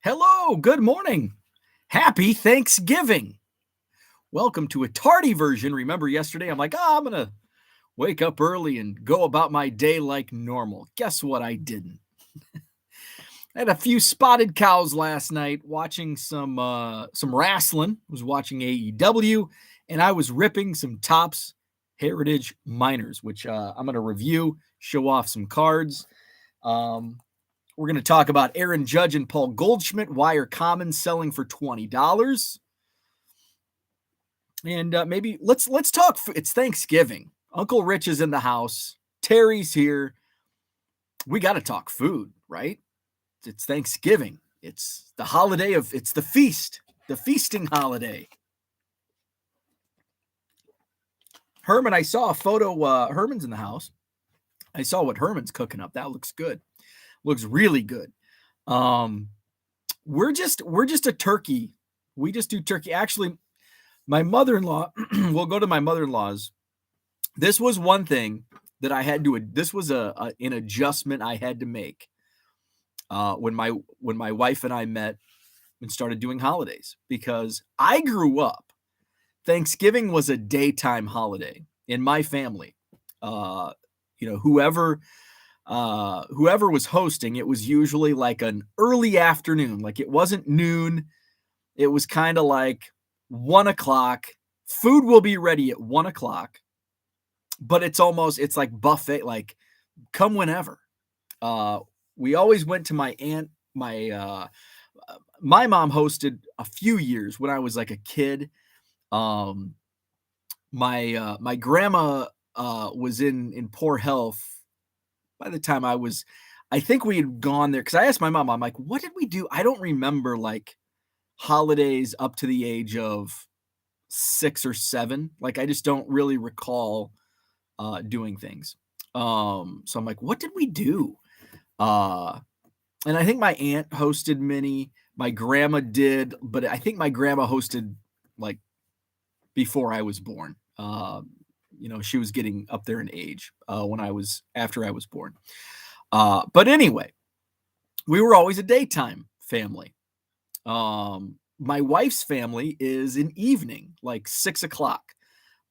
Hello, good morning. Happy Thanksgiving. Welcome to a tardy version. Remember yesterday, I'm like, I'm going to wake up early and go about my day like normal. Guess what? I didn't. I had a few spotted cows last night watching some wrestling. Was watching AEW, and I was ripping some Topps Heritage Miners, which I'm going to review, show off some cards. We're going to talk about Aaron Judge and Paul Goldschmidt. Why are commons selling for $20? And maybe let's talk. It's Thanksgiving. Uncle Rich is in the house. Terry's here. We got to talk food, right? It's Thanksgiving. It's the holiday it's the feast, the feasting holiday. Herman, I saw a photo. Herman's in the house. I saw what Herman's cooking up. That looks good. Looks really good. We're just a turkey. We just do turkey. Actually, my mother-in-law, we'll go to my mother-in-law's. This was one thing that I had to, this was an adjustment I had to make when my wife and I met and started doing holidays, because I grew up, Thanksgiving was a daytime holiday in my family. Whoever was hosting, it was usually like an early afternoon. Like it wasn't noon. It was kind of like 1:00. Food will be ready at 1:00, but it's like buffet, like come whenever. We always went to my aunt. My mom hosted a few years when I was like a kid. My grandma was in poor health by the time I think we had gone there, because I asked my mom, I'm like, what did we do? I don't remember like holidays up to the age of 6 or 7. Like I just don't really recall doing things. So I'm like, what did we do? And I think my aunt hosted many. My grandma did, but I think my grandma hosted like before I was born. She was getting up there in age after I was born. But anyway, we were always a daytime family. My wife's family is an evening, like 6:00.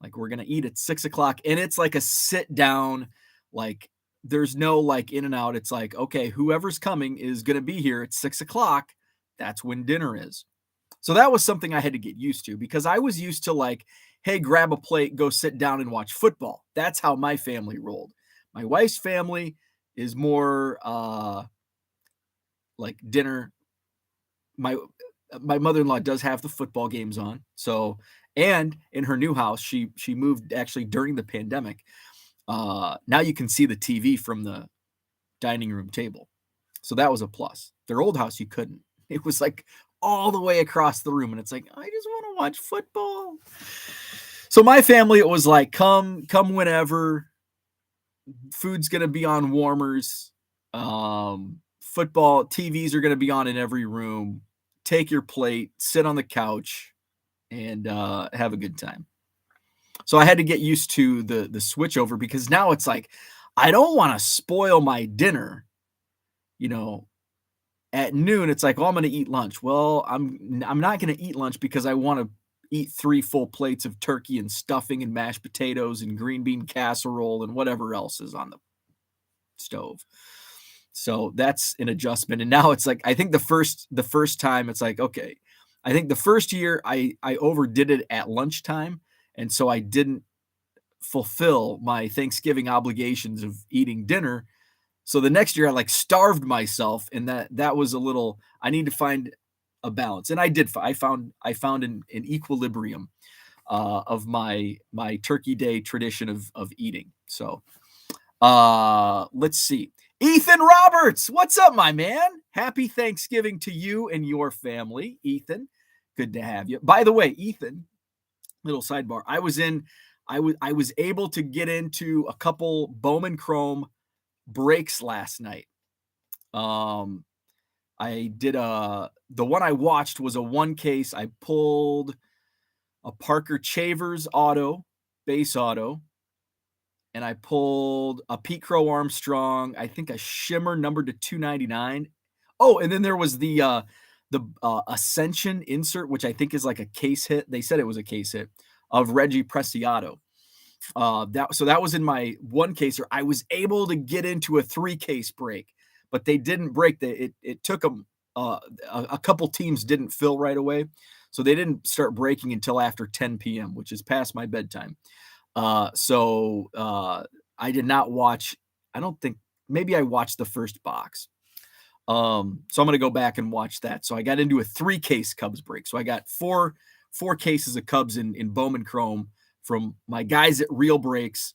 Like we're gonna eat at 6:00, and it's like a sit down. Like there's no like in and out. It's like, okay, whoever's coming is gonna be here at 6:00. That's when dinner is. So that was something I had to get used to, because I was used to like, hey, grab a plate, go sit down and watch football. That's how my family rolled. My wife's family is more like dinner. My mother-in-law does have the football games on. So, and in her new house, she moved actually during the pandemic. Now you can see the TV from the dining room table. So that was a plus. Their old house, you couldn't. It was like all the way across the room, and it's like, I just want to watch football. So my family, it was like, come whenever. Food's gonna be on warmers. Football TVs are gonna be on in every room. Take your plate, sit on the couch, and have a good time. So I had to get used to the switch over, because now it's like, I don't want to spoil my dinner. At noon, it's like, I'm going to eat lunch. Well, I'm not going to eat lunch, because I want to eat 3 full plates of turkey and stuffing and mashed potatoes and green bean casserole and whatever else is on the stove. So that's an adjustment. And now it's like, I think the first time it's like, okay, I think the first year I overdid it at lunchtime. And so I didn't fulfill my Thanksgiving obligations of eating dinner. So the next year I like starved myself, and that was a little, I need to find a balance. And I did. I found an equilibrium of my Turkey Day tradition of eating. So let's see. Ethan Roberts, what's up, my man? Happy Thanksgiving to you and your family, Ethan. Good to have you. By the way, Ethan, little sidebar. I was able to get into a couple Bowman Chrome breaks last night. I did the one I watched was a one case. I pulled a Parker Chavers auto, base auto, and I pulled a Pete Crow Armstrong, I think a shimmer numbered to 299. Oh, and then there was the the Ascension insert, which I think is like a case hit. They said it was a case hit of Reggie Preciado. That was in my one caser. I was able to get into a 3-case break, but they didn't break. It took them a couple teams didn't fill right away, so they didn't start breaking until after 10 p.m., which is past my bedtime. I did not watch. I don't think maybe I watched the first box. So I'm gonna go back and watch that. So I got into a 3-case Cubs break. So I got four cases of Cubs in Bowman Chrome from my guys at Real Breaks.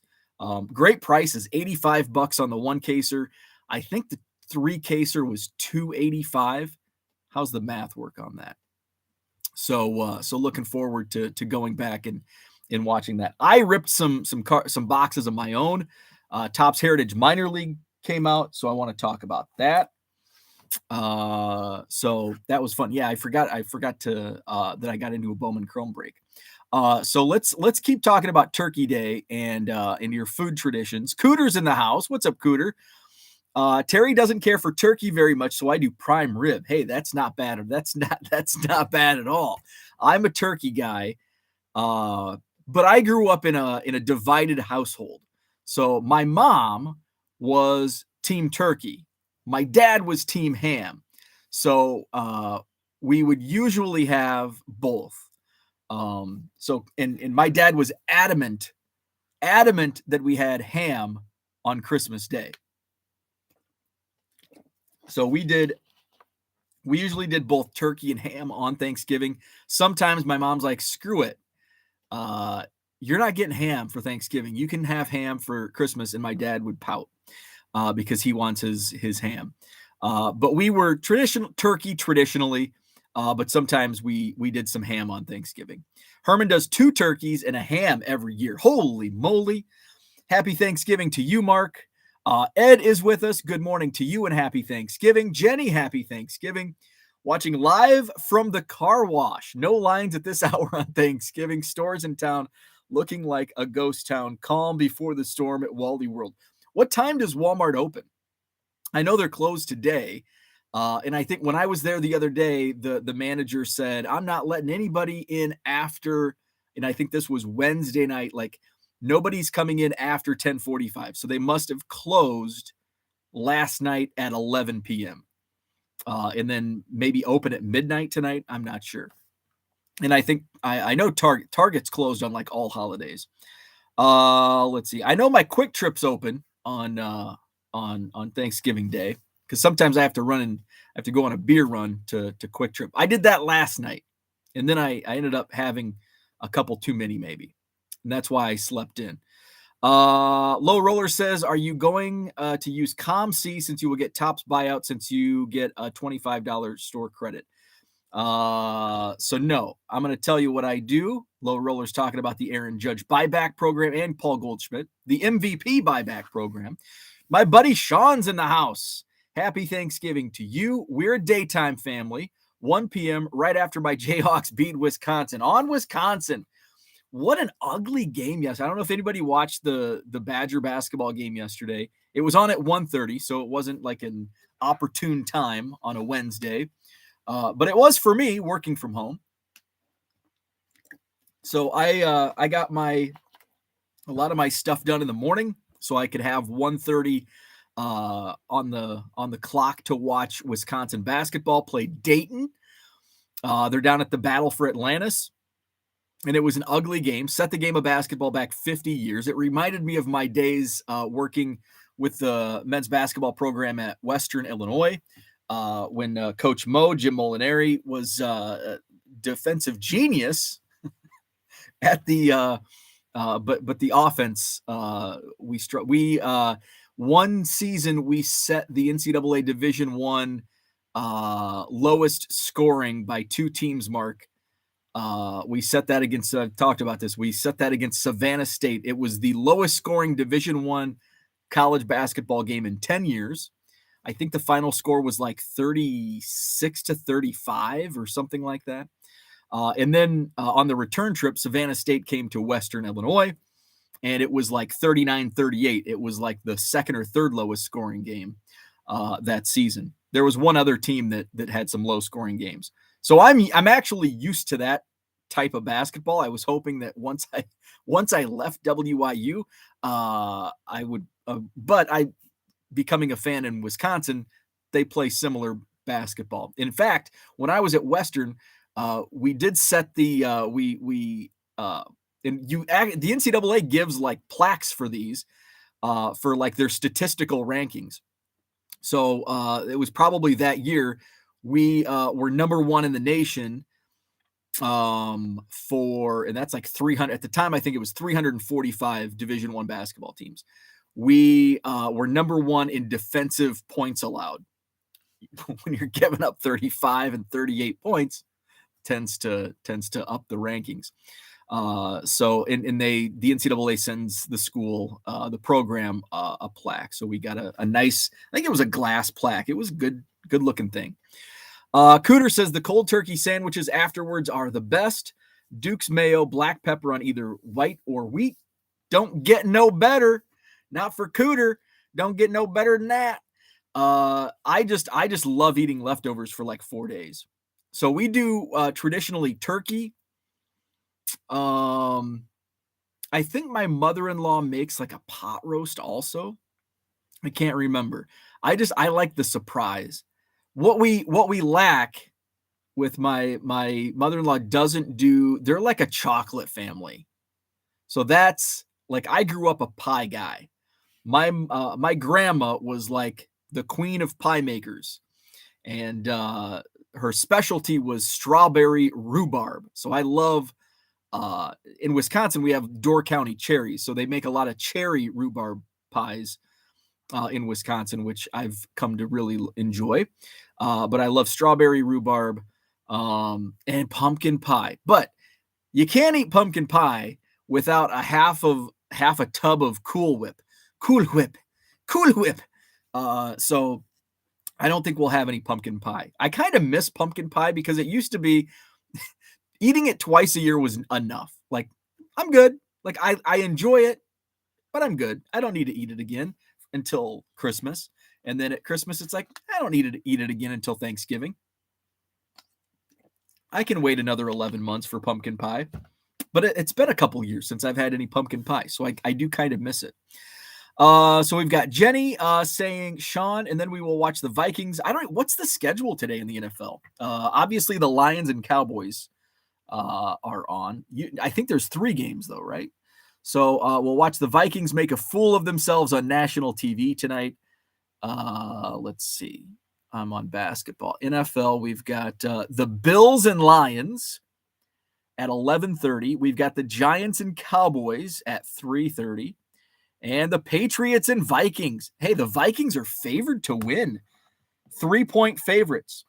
Great prices, $85 on the 1-caser. I think the 3-caser was $285. How's the math work on that? So looking forward to going back and watching that. I ripped some boxes of my own. Topps Heritage Minor League came out, so I want to talk about that. So that was fun. Yeah, I forgot to that I got into a Bowman Chrome break. So let's keep talking about Turkey Day and your food traditions. Cooter's in the house. What's up, Cooter? Terry doesn't care for turkey very much, so I do prime rib. Hey, that's not bad. That's not bad at all. I'm a turkey guy, but I grew up in a divided household. So my mom was team turkey. My dad was team ham. So we would usually have both. And my dad was adamant that we had ham on Christmas Day. So we usually did both turkey and ham on Thanksgiving. Sometimes my mom's like, screw it. You're not getting ham for Thanksgiving. You can have ham for Christmas. And my dad would pout because he wants his ham. But we were turkey traditionally, but sometimes we did some ham on Thanksgiving. Herman does 2 turkeys and a ham every year. Holy moly. Happy Thanksgiving to you, Mark. Ed is with us. Good morning to you and happy Thanksgiving. Jenny, happy Thanksgiving. Watching live from the car wash. No lines at this hour on Thanksgiving. Stores in town looking like a ghost town. Calm before the storm at Wally World. What time does Walmart open? I know they're closed today. And I think when I was there the other day, the manager said, I'm not letting anybody in after, and I think this was Wednesday night, like nobody's coming in after 10:45. So they must have closed last night at 11 p.m. And then maybe open at midnight tonight. I'm not sure. And I think I know Target's closed on like all holidays. Let's see. I know my Quick Trip's open on Thanksgiving Day, because sometimes I have to go on a beer run to Quick Trip. I did that last night, and then I ended up having a couple too many maybe, and that's why I slept in. Low Roller says, are you going to use ComC since you will get Topps buyout since you get a $25 store credit? So no, I'm going to tell you what I do. Low Roller's talking about the Aaron Judge buyback program and Paul Goldschmidt, the MVP buyback program. My buddy Sean's in the house. Happy Thanksgiving to you. We're a daytime family. 1 p.m. right after my Jayhawks beat Wisconsin. On Wisconsin. What an ugly game yesterday. I don't know if anybody watched the Badger basketball game yesterday. It was on at 1:30, so it wasn't like an opportune time on a Wednesday. But it was for me working from home. So I got a lot of my stuff done in the morning so I could have 1:30 on the clock to watch Wisconsin basketball play Dayton. They're down at the Battle for Atlantis. And it was an ugly game, set the game of basketball back 50 years. It reminded me of my days working with the men's basketball program at Western Illinois when Coach Mo, Jim Molinari, was a defensive genius at the but the offense, we one season we set the NCAA Division I lowest scoring by 2 teams mark. We set that against, I've talked about this. We set that against Savannah State. It was the lowest scoring Division I college basketball game in 10 years. I think the final score was like 36-35 or something like that. And then on the return trip, Savannah State came to Western Illinois, and it was like 39-38. It was like the second or third lowest scoring game that season. There was one other team that had some low scoring games. So I'm actually used to that type of basketball. I was hoping that once I left WIU, I would. But I becoming a fan in Wisconsin, they play similar basketball. In fact, when I was at Western, we did set the we and you the NCAA gives like plaques for these for like their statistical rankings. So it was probably that year we were number one in the nation for, and that's like 300 at the time. I think it was 345 Division I basketball teams. We were number one in defensive points allowed. When you're giving up 35 and 38 points, tends to up the rankings. So and the NCAA sends the school, the program, a plaque. So we got a nice, I think it was a glass plaque. It was a good looking thing. Cooter says the cold turkey sandwiches afterwards are the best. Duke's mayo, black pepper on either white or wheat. Don't get no better. Not for Cooter. Don't get no better than that. I just love eating leftovers for like 4 days. So we do traditionally turkey. I think my mother-in-law makes like a pot roast also. I can't remember. I like the surprise. What we lack with my mother-in-law doesn't do, they're like a chocolate family. So that's like, I grew up a pie guy. My grandma was like the queen of pie makers, and her specialty was strawberry rhubarb. So I love, in Wisconsin, we have Door County cherries. So they make a lot of cherry rhubarb pies in Wisconsin, which I've come to really enjoy. But I love strawberry rhubarb and pumpkin pie. But you can't eat pumpkin pie without a half a tub of Cool Whip. So I don't think we'll have any pumpkin pie. I kind of miss pumpkin pie because it used to be eating it twice a year was enough. Like, I'm good. Like, I enjoy it, but I'm good. I don't need to eat it again until Christmas. And then at Christmas, it's like, I don't need to eat it again until Thanksgiving. I can wait another 11 months for pumpkin pie. But it's been a couple years since I've had any pumpkin pie, so I do kind of miss it. So we've got Jenny saying Sean, and then we will watch the Vikings. What's the schedule today in the NFL? Obviously, the Lions and Cowboys are on. I think there's 3 games, though, right? So we'll watch the Vikings make a fool of themselves on national TV tonight. Let's see. I'm on basketball. NFL, we've got the Bills and Lions at 11:30. We've got the Giants and Cowboys at 3:30. And the Patriots and Vikings. Hey, the Vikings are favored to win. 3-point favorites.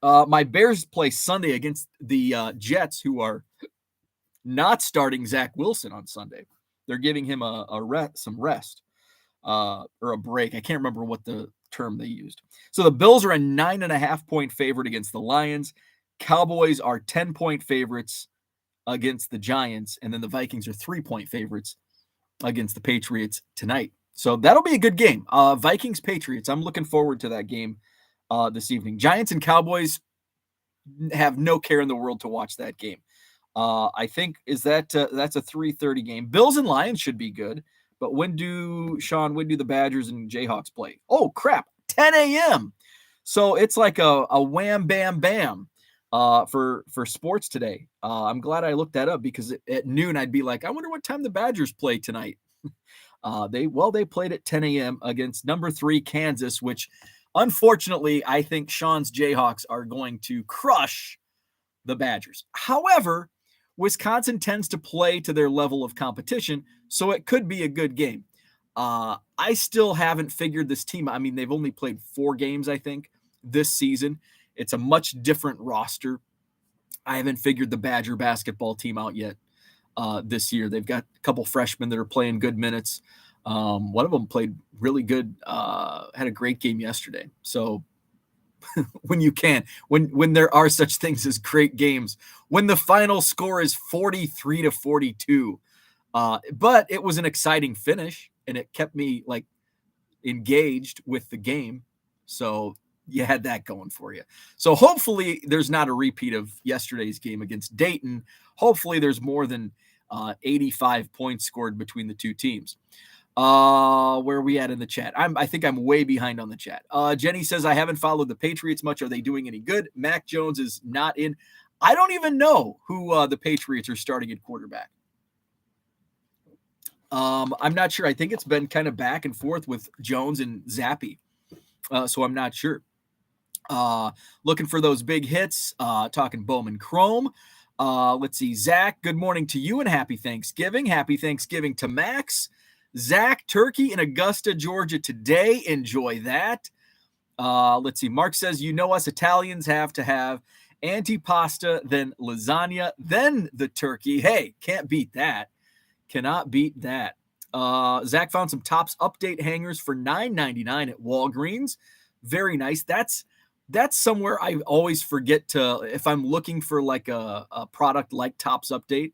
My Bears play Sunday against the Jets, who are not starting Zach Wilson on Sunday. They're giving him some rest or a break. I can't remember what the term they used. So the Bills are a 9.5-point favorite against the Lions. Cowboys are 10-point favorites against the Giants. And then the Vikings are 3-point favorites against the Patriots tonight. So that'll be a good game. Vikings-Patriots. I'm looking forward to that game this evening. Giants and Cowboys have no care in the world to watch that game. I think that's a 3:30 game. Bills and Lions should be good. But when do the Badgers and Jayhawks play? Oh, crap. 10 a.m. So it's like a wham, bam, bam for sports today. I'm glad I looked that up because at noon I'd be like, I wonder what time the Badgers play tonight. They played at 10 a.m. against number 3 Kansas, which unfortunately I think Sean's Jayhawks are going to crush the Badgers. However, Wisconsin tends to play to their level of competition, so it could be a good game. I still haven't figured this team. I mean, they've only played 4 games, I think, this season. It's a much different roster. I haven't figured the Badger basketball team out yet this year. They've got a couple freshmen that are playing good minutes. One of them played really good, had a great game yesterday. So when there are such things as great games, when the final score is 43-42, but it was an exciting finish and it kept me like engaged with the game. So you had that going for you. So hopefully there's not a repeat of yesterday's game against Dayton. Hopefully there's more than 85 points scored between the two teams. Where are we at in the chat? I think I'm way behind on the chat. Jenny says, I haven't followed the Patriots much. Are they doing any good? Mac Jones is not in. I don't even know who the Patriots are starting at quarterback. I'm not sure. I think it's been kind of back and forth with Jones and Zappy. So I'm not sure. Looking for those big hits. Talking Bowman Chrome. Let's see. Zach, good morning to you and happy Thanksgiving. Happy Thanksgiving to Max. Zach, turkey in Augusta, Georgia today. Enjoy that. Let's see. Mark says, you know us Italians have to have antipasta, then lasagna, then the turkey. Hey, can't beat that. Cannot beat that. Zach found some Topps update hangers for $9.99 at Walgreens. Very nice. That's somewhere I always forget to, if I'm looking for like a product like Topps update,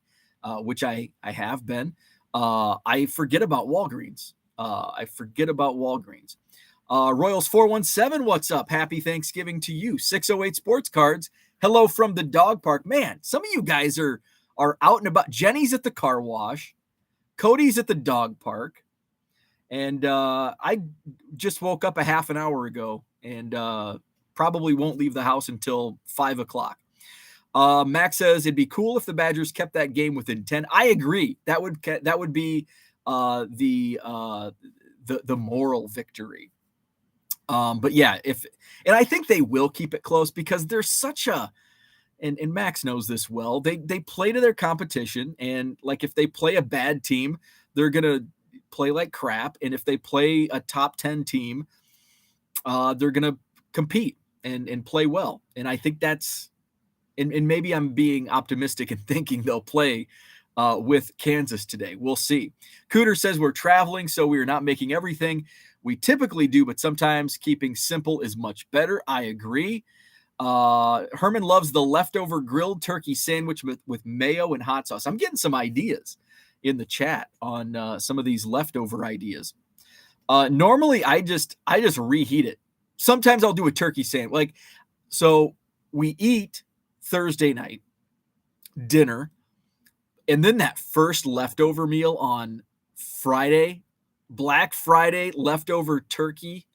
which I have been, I forget about Walgreens. Royals 417, what's up? Happy Thanksgiving to you. 608 Sports Cards. Hello from the dog park. Man, some of you guys are out and about. Jenny's at the car wash. Cody's at the dog park. And I just woke up a half an hour ago and probably won't leave the house until 5 o'clock. Max says it'd be cool if the Badgers kept that game within 10. I agree. That would be the moral victory. But yeah, and I think they will keep it close because there's such a, and Max knows this well. They play to their competition, and like if they play a bad team, they're gonna play like crap. And if they play a top 10 team, they're gonna compete and play well. And I think that's, and maybe I'm being optimistic and thinking they'll play with Kansas today. We'll see. Cooter says we're traveling, so we are not making everything we typically do, but sometimes keeping simple is much better. I agree. Herman loves the leftover grilled turkey sandwich with mayo and hot sauce. I'm getting some ideas in the chat on some of these leftover ideas. Normally I just reheat it. Sometimes I'll do a turkey sandwich. So we eat Thursday night dinner, and then that first leftover meal on Friday, Black Friday, leftover turkey,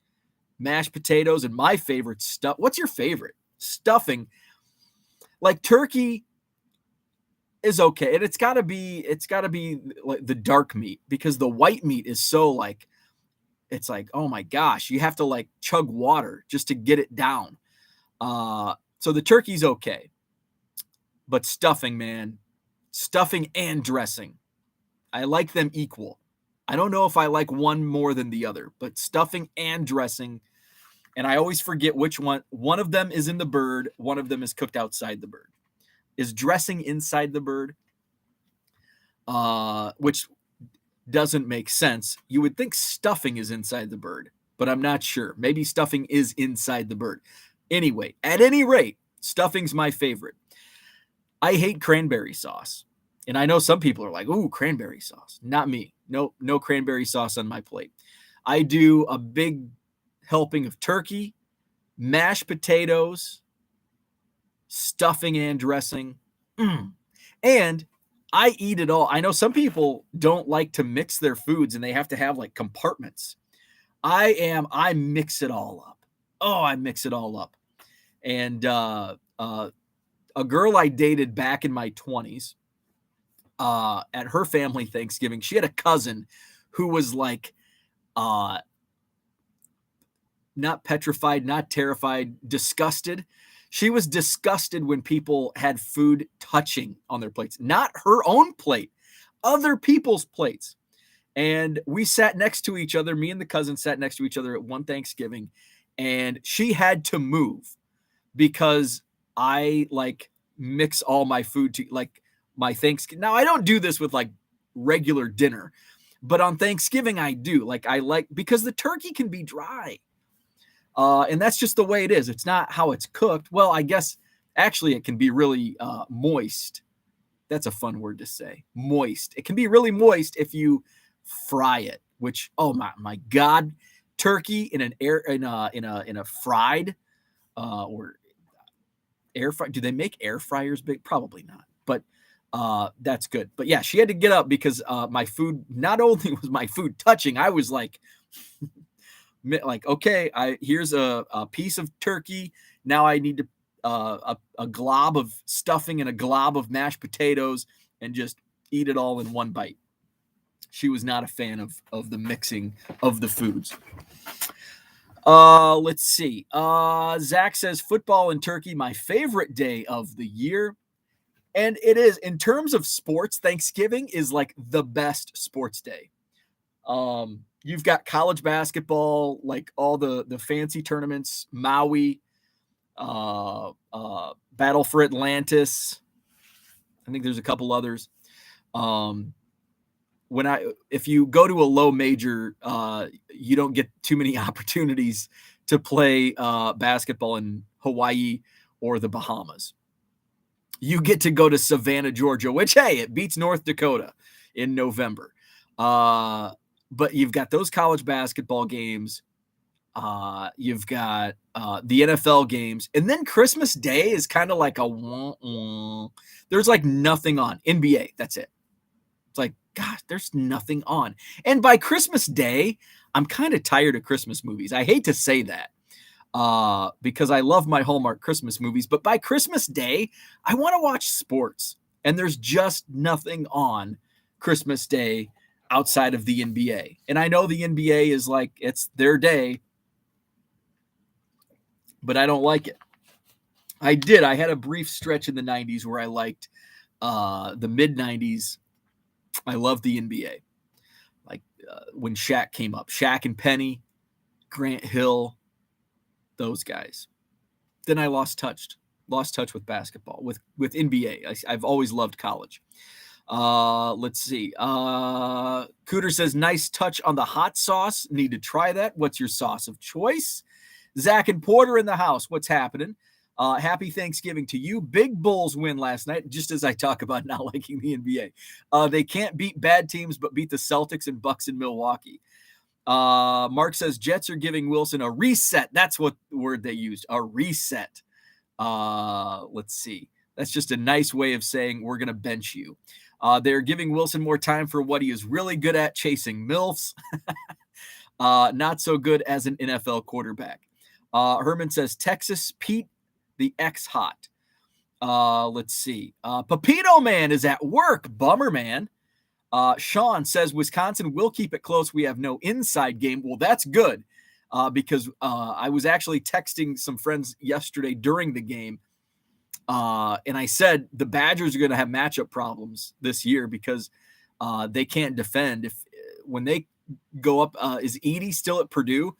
mashed potatoes, and my favorite stuff. What's your favorite? Stuffing. Like turkey is okay, and it's got to be like the dark meat, because the white meat is so like, it's like, oh my gosh, you have to like chug water just to get it down. So the turkey's okay, but stuffing, man, stuffing and dressing, I like them equal. I don't know if I like one more than the other, but stuffing and dressing. And I always forget which one. One of them is in the bird. One of them is cooked outside the bird. Is dressing inside the bird? Which doesn't make sense. You would think stuffing is inside the bird, but I'm not sure. Maybe stuffing is inside the bird. Anyway, at any rate, stuffing's my favorite. I hate cranberry sauce. And I know some people are like, ooh, cranberry sauce. Not me. No cranberry sauce on my plate. I do a big helping of turkey, mashed potatoes, stuffing and dressing. And I eat it all. I know some people don't like to mix their foods and they have to have like compartments. I mix it all up. Oh, I mix it all up. And a girl I dated back in my 20s, at her family Thanksgiving, she had a cousin who was like, not petrified, not terrified, disgusted. She was disgusted when people had food touching on their plates, not her own plate, other people's plates. And we sat next to each other. Me and the cousin sat next to each other at one Thanksgiving, and she had to move because I like mix all my food to like my Thanksgiving. Now I don't do this with like regular dinner, but on Thanksgiving I do. Like I like, because the turkey can be dry. And that's just the way it is. It's not how it's cooked. Well, I guess actually it can be really moist. That's a fun word to say. Moist. It can be really moist if you fry it, which, oh my God, turkey in a fried or air fry. Do they make air fryers big? Probably not. But that's good. But yeah, she had to get up because my food, not only was my food touching, I was like, okay, here's a piece of turkey. Now I need to a glob of stuffing and a glob of mashed potatoes and just eat it all in one bite. She was not a fan of the mixing of the foods. Let's see. Zach says football in Turkey, my favorite day of the year. And it is, in terms of sports, Thanksgiving is like the best sports day. You've got college basketball, like all the fancy tournaments, Maui, Battle for Atlantis. I think there's a couple others. If you go to a low major, you don't get too many opportunities to play basketball in Hawaii or the Bahamas. You get to go to Savannah, Georgia, which, hey, it beats North Dakota in November. But you've got those college basketball games. You've got the NFL games. And then Christmas Day is kind of like there's like nothing on. NBA, that's it. It's like, gosh, there's nothing on. And by Christmas Day, I'm kind of tired of Christmas movies. I hate to say that. Because I love my Hallmark Christmas movies, but by Christmas Day, I want to watch sports, and there's just nothing on Christmas Day outside of the NBA. And I know the NBA is like, it's their day, but I don't like it. I had a brief stretch in the 90s where I liked the mid 90s. I loved the NBA. Like when Shaq came up, Shaq and Penny, Grant Hill, those guys. Then I lost touch with basketball, with NBA. I've always loved college. Let's see. Cooter says, nice touch on the hot sauce. Need to try that. What's your sauce of choice? Zach and Porter in the house. What's happening? Happy Thanksgiving to you. Big Bulls win last night, just as I talk about not liking the NBA. They can't beat bad teams, but beat the Celtics and Bucks in Milwaukee. Mark says Jets are giving Wilson a reset. That's what word they used, a reset. Let's see. That's just a nice way of saying we're going to bench you. They're giving Wilson more time for what he is really good at, chasing MILFs. Not so good as an NFL quarterback. Herman says Texas Pete the X-Hot. Let's see. Pepino Man is at work. Bummer, man. Sean says Wisconsin will keep it close. We have no inside game. Well, that's good because I was actually texting some friends yesterday during the game, and I said the Badgers are going to have matchup problems this year because they can't defend. When they go up, is Edie still at Purdue?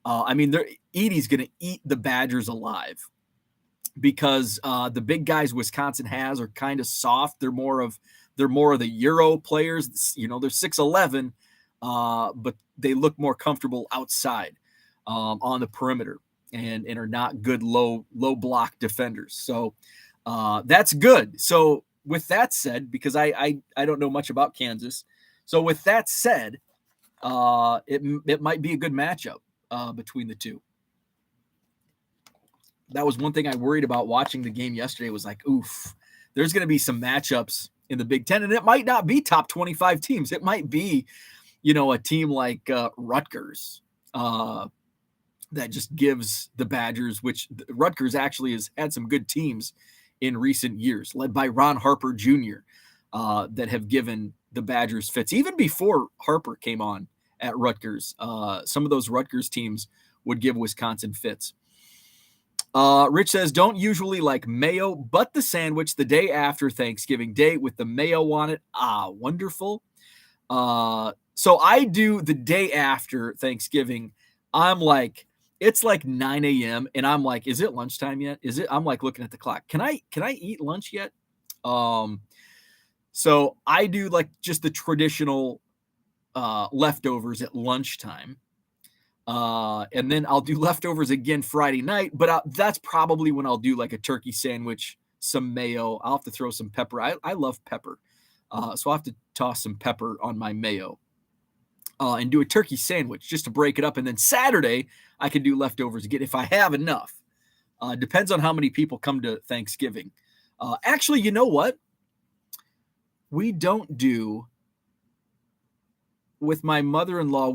Edie's going to eat the Badgers alive because the big guys Wisconsin has are kind of soft. They're more of the Euro players. You know, they're 6'11", but they look more comfortable outside on the perimeter and are not good low block defenders. So that's good. So with that said, because I don't know much about Kansas, so with that said, it might be a good matchup between the two. That was one thing I worried about watching the game yesterday. Was like, oof, there's going to be some matchups in the Big Ten, and it might not be top 25 teams. It might be, a team like Rutgers that just gives the Badgers, which Rutgers actually has had some good teams in recent years, led by Ron Harper Jr., that have given the Badgers fits. Even before Harper came on at Rutgers, some of those Rutgers teams would give Wisconsin fits. Rich says, don't usually like mayo, but the sandwich the day after Thanksgiving Day with the mayo on it. Wonderful. So I do the day after Thanksgiving. I'm like, it's like 9 a.m. and I'm like, is it lunchtime yet? I'm like looking at the clock. Can I eat lunch yet? So I do like just the traditional leftovers at lunchtime. And then I'll do leftovers again Friday night, but that's probably when I'll do like a turkey sandwich, some mayo. I'll have to throw some pepper. I love pepper. So I'll have to toss some pepper on my mayo, and do a turkey sandwich just to break it up. And then Saturday I can do leftovers again if I have enough. Depends on how many people come to Thanksgiving. Actually, you know what? We don't do with my mother-in-law.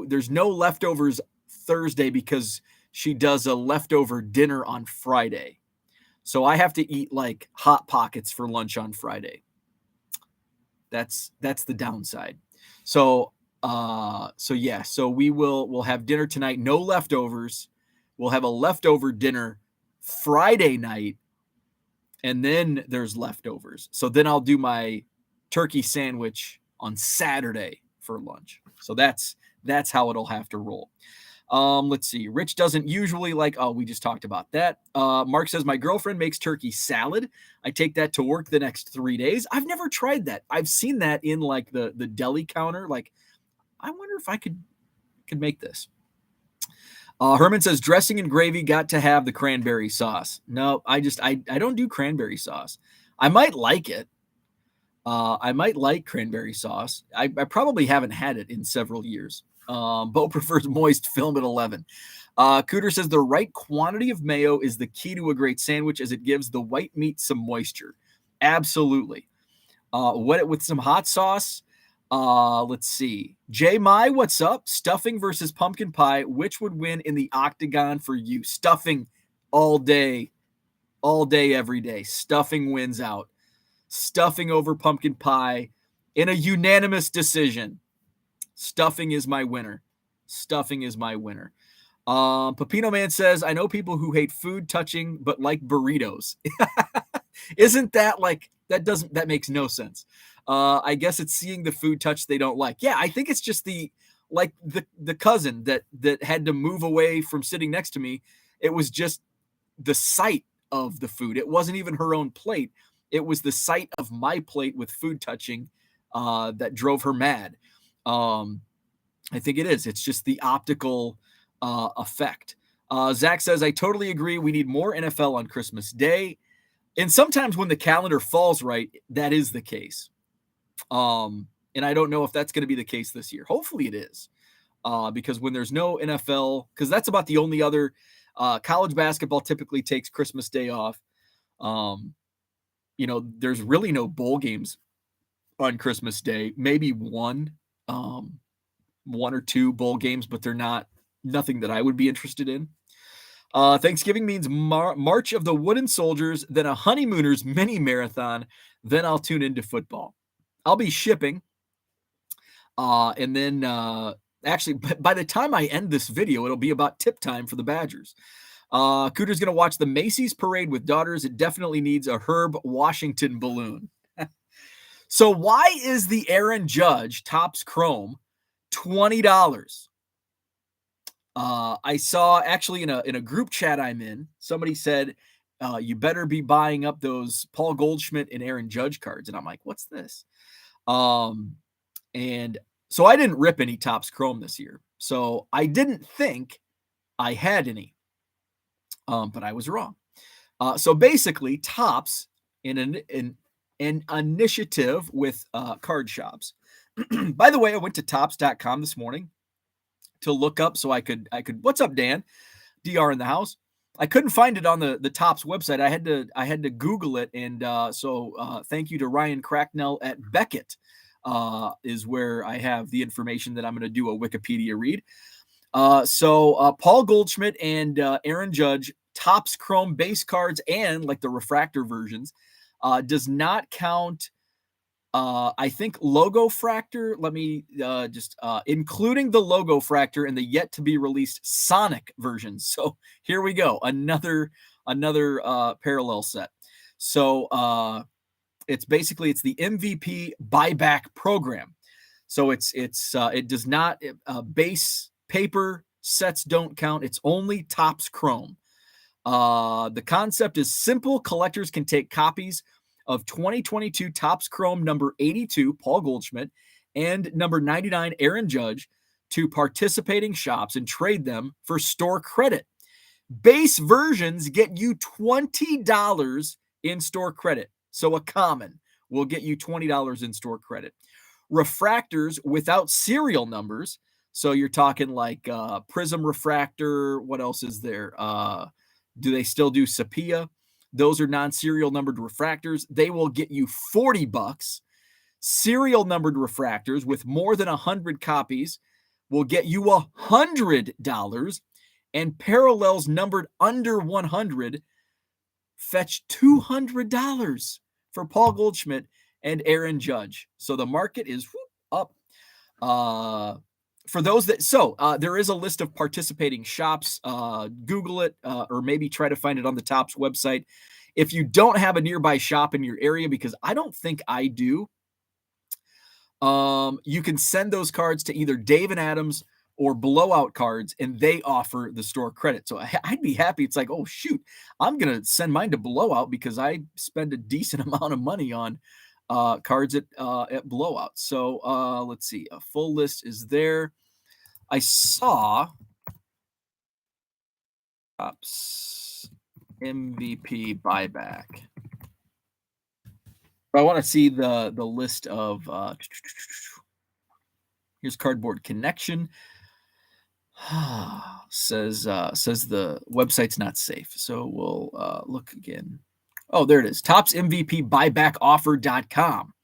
There's no leftovers Thursday because she does a leftover dinner on Friday. So I have to eat like Hot Pockets for lunch on Friday. That's the downside. So we'll have dinner tonight, no leftovers. We'll have a leftover dinner Friday night, and then there's leftovers. So then I'll do my turkey sandwich on Saturday for lunch. So that's how it'll have to roll. Let's see. Rich doesn't usually like, we just talked about that. Mark says, my girlfriend makes turkey salad. I take that to work the next 3 days. I've never tried that. I've seen that in like the deli counter. Like, I wonder if I could make this. Herman says, dressing and gravy got to have the cranberry sauce. No, I don't do cranberry sauce. I might like it. I might like cranberry sauce. I probably haven't had it in several years. Bo prefers moist, film at 11. Cooter says the right quantity of mayo is the key to a great sandwich as it gives the white meat some moisture. Absolutely. Wet it with some hot sauce. Let's see. J Mai, what's up? Stuffing versus pumpkin pie. Which would win in the octagon for you? Stuffing all day, every day. Stuffing wins out. Stuffing over pumpkin pie in a unanimous decision. Stuffing is my winner. Stuffing is my winner. Pepino Man says, I know people who hate food touching but like burritos. Isn't that like, that makes no sense. I guess it's seeing the food touch they don't like. Yeah, I think it's just the cousin that had to move away from sitting next to me. It was just the sight of the food. It wasn't even her own plate. It was the sight of my plate with food touching that drove her mad. I think it is. It's just the optical effect. Zach says, I totally agree. We need more NFL on Christmas Day. And sometimes when the calendar falls right, that is the case. And I don't know if that's going to be the case this year. Hopefully it is. Because when there's no NFL, because that's about the only other college basketball typically takes Christmas Day off. There's really no bowl games on Christmas Day. Maybe one or two bowl games, but they're nothing that I would be interested in. Thanksgiving means March of the Wooden Soldiers, then a Honeymooners mini marathon. Then I'll tune into football. I'll be shipping. And then actually, by the time I end this video, it'll be about tip time for the Badgers. Cooter's going to watch the Macy's parade with daughters. It definitely needs a Herb Washington balloon. So why is the Aaron Judge Topps Chrome $20? I saw actually in a group chat I'm in, somebody said, you better be buying up those Paul Goldschmidt and Aaron Judge cards. And I'm like, what's this? And so I didn't rip any Topps Chrome this year. So I didn't think I had any. But I was wrong. So basically, Topps in an initiative with card shops. By the way, I went to Topps.com this morning to look up so I could. What's up, Dan? DR in the house. I couldn't find it on the Topps website. I had to Google it, and so thank you to Ryan Cracknell at Beckett is where I have the information that I'm going to do a Wikipedia read. So Paul Goldschmidt and Aaron Judge Topps Chrome base cards and like the refractor versions does not count. I think logo fractor. Let me just including the logo fractor and the yet to be released Sonic versions. So here we go, another parallel set. So it's the MVP buyback program. So it does not base paper sets don't count. It's only Topps Chrome. The concept is simple. Collectors can take copies of 2022 Topps Chrome number 82, Paul Goldschmidt, and number 99, Aaron Judge, to participating shops and trade them for store credit. Base versions get you $20 in store credit. So a common will get you $20 in store credit. Refractors without serial numbers. So you're talking like Prism Refractor. What else is there? Do they still do Sepia? Those are non-serial numbered refractors. They will get you $40. Serial numbered refractors with more than 100 copies will get you $100. And parallels numbered under 100 fetch $200 for Paul Goldschmidt and Aaron Judge. So the market is up. For those that, there is a list of participating shops. Google it, or maybe try to find it on the Topps website. If you don't have a nearby shop in your area, because I don't think I do, you can send those cards to either Dave and Adams or Blowout Cards, and they offer the store credit. So I'd be happy. It's like, oh, shoot, I'm going to send mine to Blowout because I spend a decent amount of money on cards at Blowout. So let's see. A full list is there. I saw Topps MVP buyback. I want to see the list of here's Cardboard Connection. says the website's not safe. So we'll look again. Oh, there it is. Topps MVP buybackoffer.com.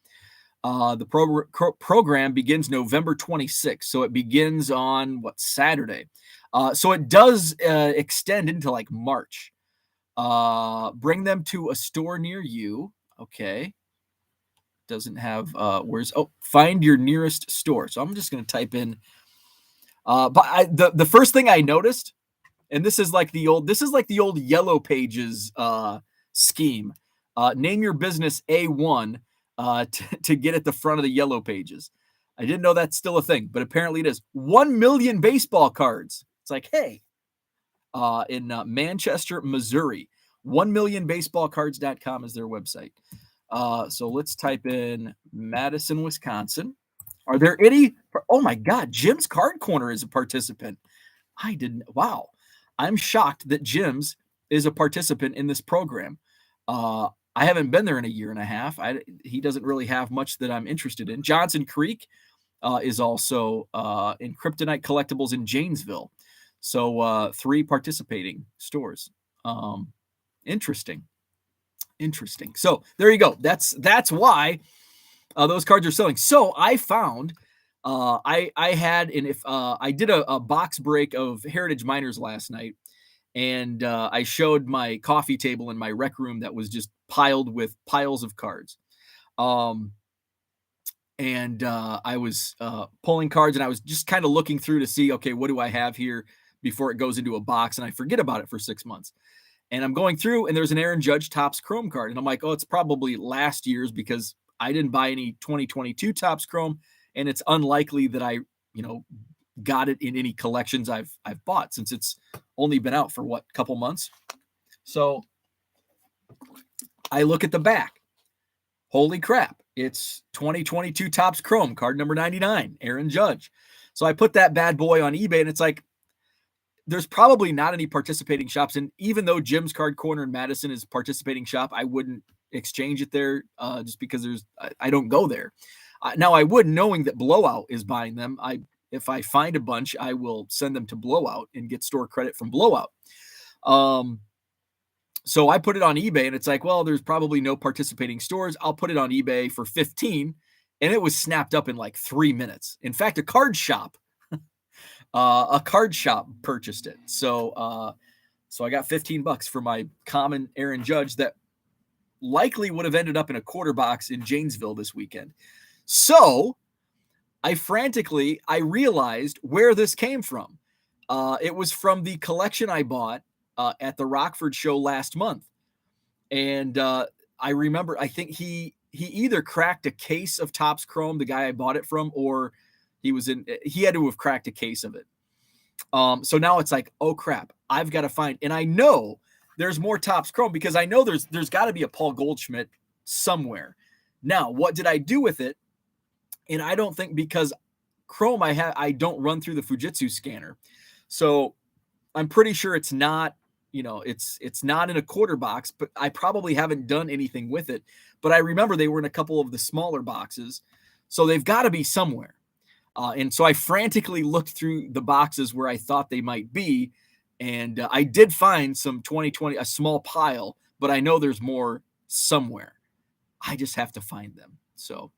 The program begins November 26th. So it begins on Saturday. So it does extend into like March. Bring them to a store near you. Okay. Doesn't have find your nearest store. So I'm just going to type in the first thing I noticed, and this is like the old Yellow Pages scheme. Name your business A1 to get at the front of the Yellow Pages. I didn't know that's still a thing, but apparently it is. 1 million baseball cards. It's like, hey, in Manchester, Missouri, 1millionbaseballcards.com is their website. So let's type in Madison, Wisconsin. Are there any? Oh my God, Jim's Card Corner is a participant. I didn't. Wow. I'm shocked that Jim's is a participant in this program. I haven't been there in a year and a half. He doesn't really have much that I'm interested in. Johnson Creek is also in Kryptonite Collectibles in Janesville. So 3 participating stores. Interesting. So there you go. That's why those cards are selling. So I found I did a box break of Heritage Miners last night, and I showed my coffee table in my rec room that was just piled with piles of cards. And I was pulling cards, and I was just kind of looking through to see, okay, what do I have here before it goes into a box, and I forget about it for 6 months. And I'm going through, and there's an Aaron Judge Topps Chrome card. And I'm like, oh, it's probably last year's because I didn't buy any 2022 Topps Chrome. And it's unlikely that I, got it in any collections I've bought since it's only been out for a couple months. So I look at the back. Holy crap. It's 2022 Topps Chrome card number 99, Aaron Judge. So I put that bad boy on eBay, and it's like, there's probably not any participating shops. And even though Jim's Card Corner in Madison is a participating shop, I wouldn't exchange it there just because I don't go there. Now I would, knowing that Blowout is buying them. If I find a bunch, I will send them to Blowout and get store credit from Blowout. So I put it on eBay, and it's like, well, there's probably no participating stores. I'll put it on eBay for 15, and it was snapped up in like 3 minutes. In fact, a card shop purchased it. So I got $15 for my common Aaron Judge that likely would have ended up in a quarter box in Janesville this weekend. So I realized where this came from. It was from the collection I bought at the Rockford show last month. And I remember, I think he either cracked a case of Topps Chrome, the guy I bought it from, or he had to have cracked a case of it. So now it's like, oh crap, I've got to find, and I know there's more Topps Chrome because I know there's got to be a Paul Goldschmidt somewhere. Now, what did I do with it? And I don't think, because Chrome I don't run through the Fujitsu scanner. So I'm pretty sure it's not, it's not in a quarter box, but I probably haven't done anything with it. But I remember they were in a couple of the smaller boxes. So they've got to be somewhere. And so I frantically looked through the boxes where I thought they might be. And I did find some 2020, a small pile, but I know there's more somewhere. I just have to find them. So,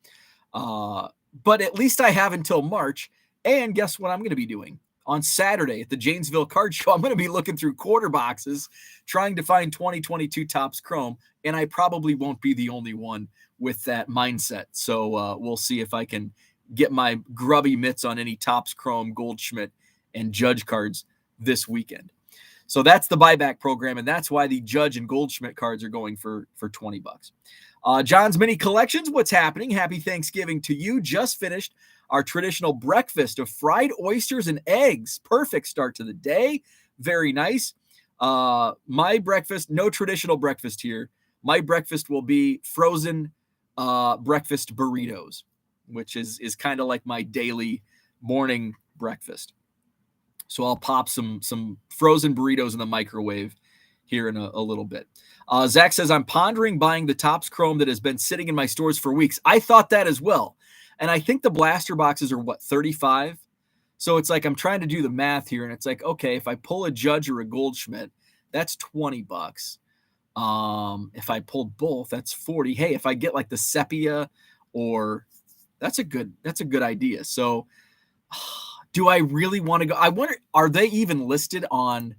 but at least I have until March. And guess what I'm going to be doing? On Saturday at the Janesville Card Show, I'm going to be looking through quarter boxes, trying to find 2022 Topps Chrome, and I probably won't be the only one with that mindset. So we'll see if I can get my grubby mitts on any Topps Chrome, Goldschmidt, and Judge cards this weekend. So that's the buyback program, and that's why the Judge and Goldschmidt cards are going for $20. John's Mini Collections, what's happening? Happy Thanksgiving to you. Just finished our traditional breakfast of fried oysters and eggs. Perfect start to the day. Very nice. My breakfast, no traditional breakfast here. My breakfast will be frozen breakfast burritos, which is kind of like my daily morning breakfast. So I'll pop some frozen burritos in the microwave here in a little bit. Zach says, I'm pondering buying the Topps Chrome that has been sitting in my stores for weeks. I thought that as well. And I think the blaster boxes are, what, 35? So it's like I'm trying to do the math here, and it's like, okay, if I pull a Judge or a Goldschmidt, that's $20. If I pulled both, that's 40. Hey, if I get like the sepia, or that's a good idea. So do I really want to go? I wonder, are they even listed on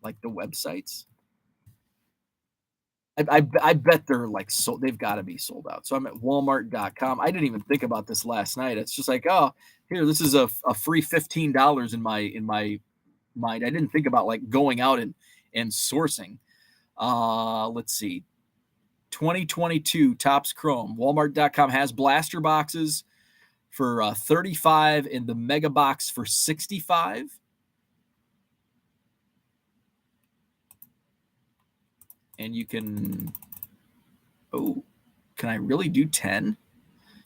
like the websites? I bet they're like sold. They've got to be sold out. So I'm at Walmart.com. I didn't even think about this last night. It's just like, oh, here, this is a free $15 in my mind. I didn't think about like going out and sourcing. Let's see. 2022 Topps Chrome. Walmart.com has blaster boxes for $35 and the mega box for $65. And you can, can I really do 10?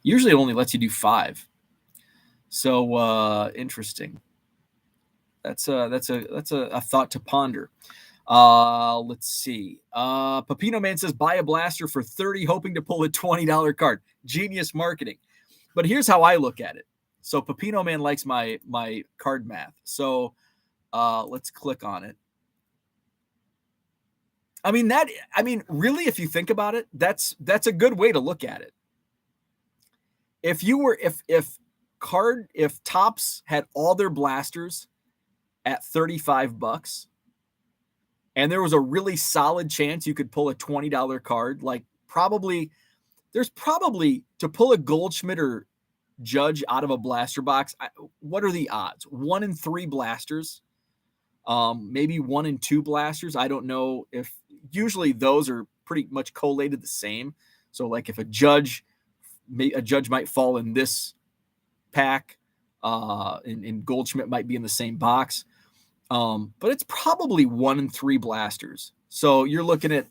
Usually it only lets you do 5. So interesting. That's a thought to ponder. Let's see. Pepino Man says, buy a blaster for $30, hoping to pull a $20 card. Genius marketing. But here's how I look at it. So Pepino Man likes my card math. So let's click on it. I mean, really, if you think about it, that's a good way to look at it. If Topps had all their blasters at $35, and there was a really solid chance you could pull a $20 card, like there's probably to pull a Goldschmidt or Judge out of a blaster box. What are the odds? 1 in 3 blasters, maybe 1 in 2 blasters. I don't know if. Usually those are pretty much collated the same. So like if a judge might fall in this pack, and Goldschmidt might be in the same box. But it's probably 1 in 3 blasters. So you're looking at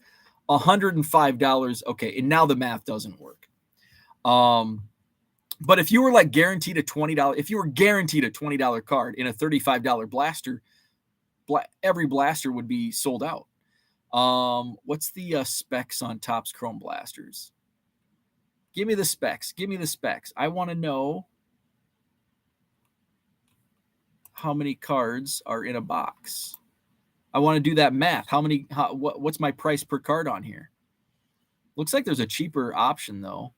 $105. Okay. And now the math doesn't work. But if you were like guaranteed a $20, if you were guaranteed a $20 card in a $35 blaster, every blaster would be sold out. What's the specs on Topps Chrome blasters? Give me the specs. I want to know how many cards are in a box. I want to do that math. What's my price per card on here? Looks like there's a cheaper option though.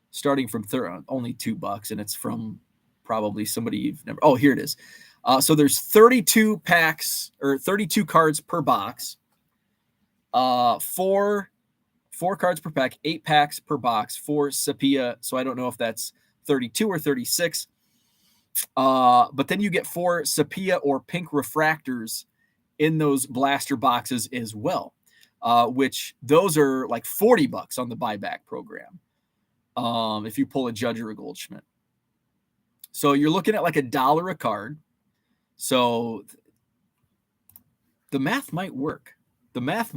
Starting from only $2, and it's from probably somebody you've never. Oh, here it is. So there's 32 packs or 32 cards per box. 4 cards per pack, 8 packs per box, 4 sepia. So I don't know if that's 32 or 36. But then you get 4 sepia or pink refractors in those blaster boxes as well, which those are like $40 on the buyback program. If you pull a Judge or a Goldschmidt. So you're looking at like $1 a card. So the math might work. Let's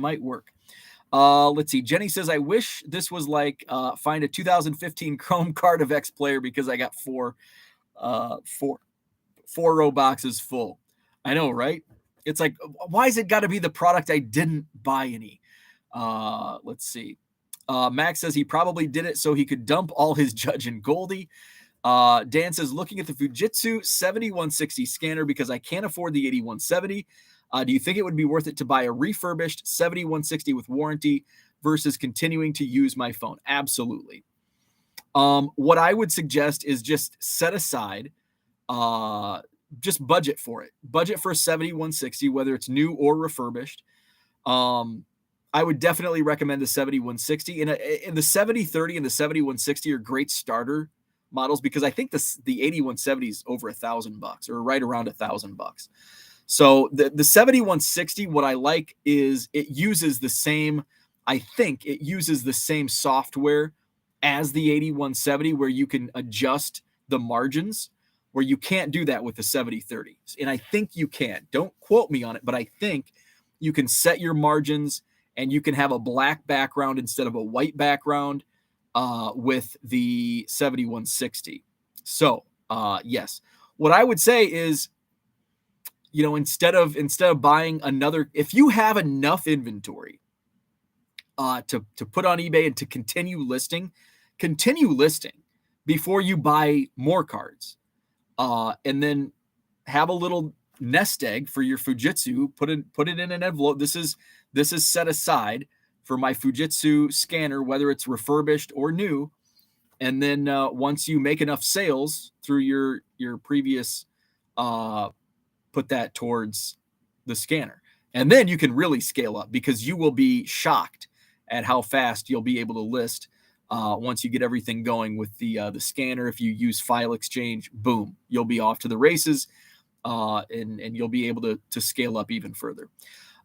see. Jenny says, I wish this was like find a 2015 Chrome card of X player because I got 4 row boxes full. I know, right? It's like, why is it got to be the product I didn't buy any? Let's see. Max says he probably did it so he could dump all his Judge and Goldie. Dan says, looking at the Fujitsu 7160 scanner because I can't afford the 8170. Do you think it would be worth it to buy a refurbished 7160 with warranty versus continuing to use my phone? Absolutely. What I would suggest is just set aside, just budget for it. Budget for a 7160, whether it's new or refurbished. I would definitely recommend the 7160. And the 7030 and the 7160 are great starter models because I think the 8170 is over $1,000 or right around $1,000. So the 7160, what I like is it uses the same, I think it uses the same software as the 8170 where you can adjust the margins, where you can't do that with the 7030. And I think you can. Don't quote me on it, but I think you can set your margins and you can have a black background instead of a white background with the 7160. So yes, what I would say is, instead of buying another, if you have enough inventory to put on eBay and to continue listing before you buy more cards, and then have a little nest egg for your Fujitsu. Put it in an envelope. This is set aside for my Fujitsu scanner, whether it's refurbished or new. And then once you make enough sales through your previous, put that towards the scanner. And then you can really scale up because you will be shocked at how fast you'll be able to list once you get everything going with the scanner. If you use File Exchange, boom, you'll be off to the races, and you'll be able to scale up even further.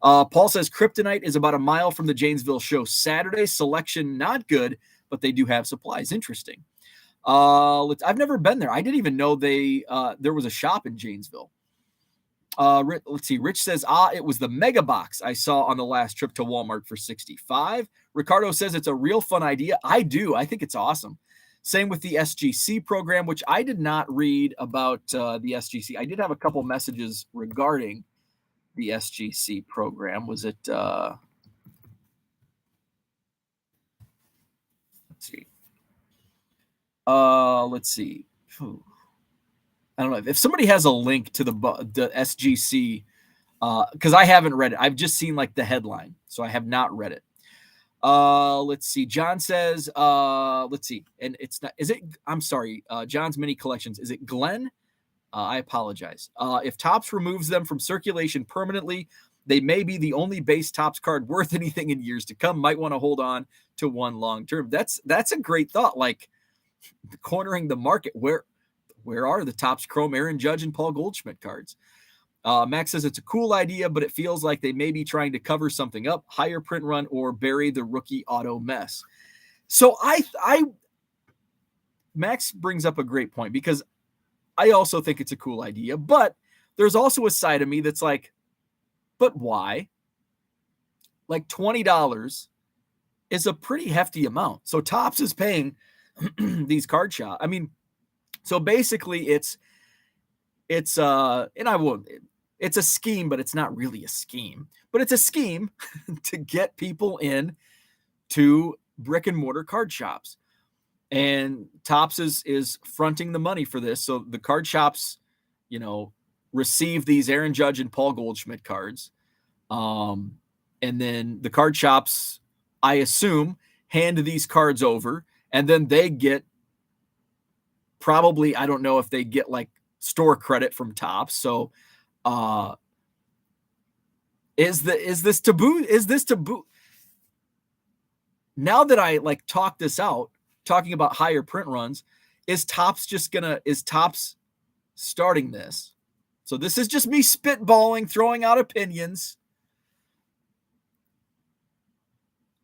Paul says Kryptonite is about a mile from the Janesville show Saturday. Selection not good, but they do have supplies. Interesting. I've never been there. I didn't even know there was a shop in Janesville. Let's see. Rich says, it was the mega box I saw on the last trip to Walmart for $65. Ricardo says it's a real fun idea. I do. I think it's awesome. Same with the SGC program, which I did not read about the SGC. I did have a couple messages regarding the SGC program. Was it, let's see. Let's see. I don't know if somebody has a link to the SGC, because I haven't read it. I've just seen like the headline, so I have not read it. Let's see. John says, let's see. And it's not, is it, I'm sorry. John's mini collections. Is it Glenn? I apologize. If Topps removes them from circulation permanently, they may be the only base Topps card worth anything in years to come. Might want to hold on to one long term. That's a great thought. Like cornering the market. Where are the Topps Chrome Aaron Judge and Paul Goldschmidt cards? Max says it's a cool idea, but it feels like they may be trying to cover something up, higher print run, or bury the rookie auto mess. So Max brings up a great point because I also think it's a cool idea, but there's also a side of me that's like, but why? Like $20 is a pretty hefty amount. So Topps is paying these card shops. I mean, so basically it's and I won't, it's a scheme, but it's not really a scheme, but it's a scheme to get people in to brick and mortar card shops. And Topps is fronting the money for this. So the card shops, receive these Aaron Judge and Paul Goldschmidt cards. And then the card shops, I assume, hand these cards over, and then they get probably, I don't know if they get like store credit from Topps. So is this taboo? Is this taboo? Now that I like talk this out, talking about higher print runs, is Topps starting this? So this is just me spitballing, throwing out opinions.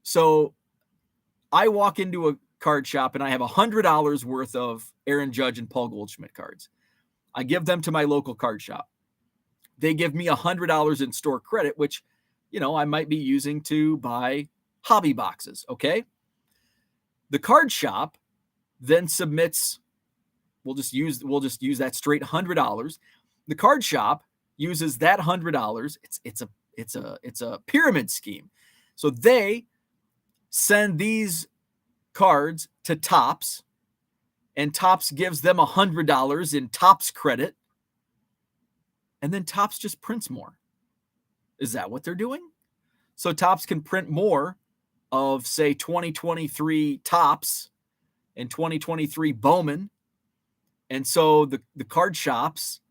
So I walk into a card shop and I have $100 worth of Aaron Judge and Paul Goldschmidt cards. I give them to my local card shop. They give me $100 in store credit, which, I might be using to buy hobby boxes. Okay. The card shop then submits, we'll just use that straight $100. The card shop uses that $100. It's a pyramid scheme. So they send these cards to Topps, and Topps gives them $100 in Topps credit, and then Topps just prints more. Is that what they're doing? So Topps can print more of, say, 2023 Topps and 2023 Bowman, and so the card shops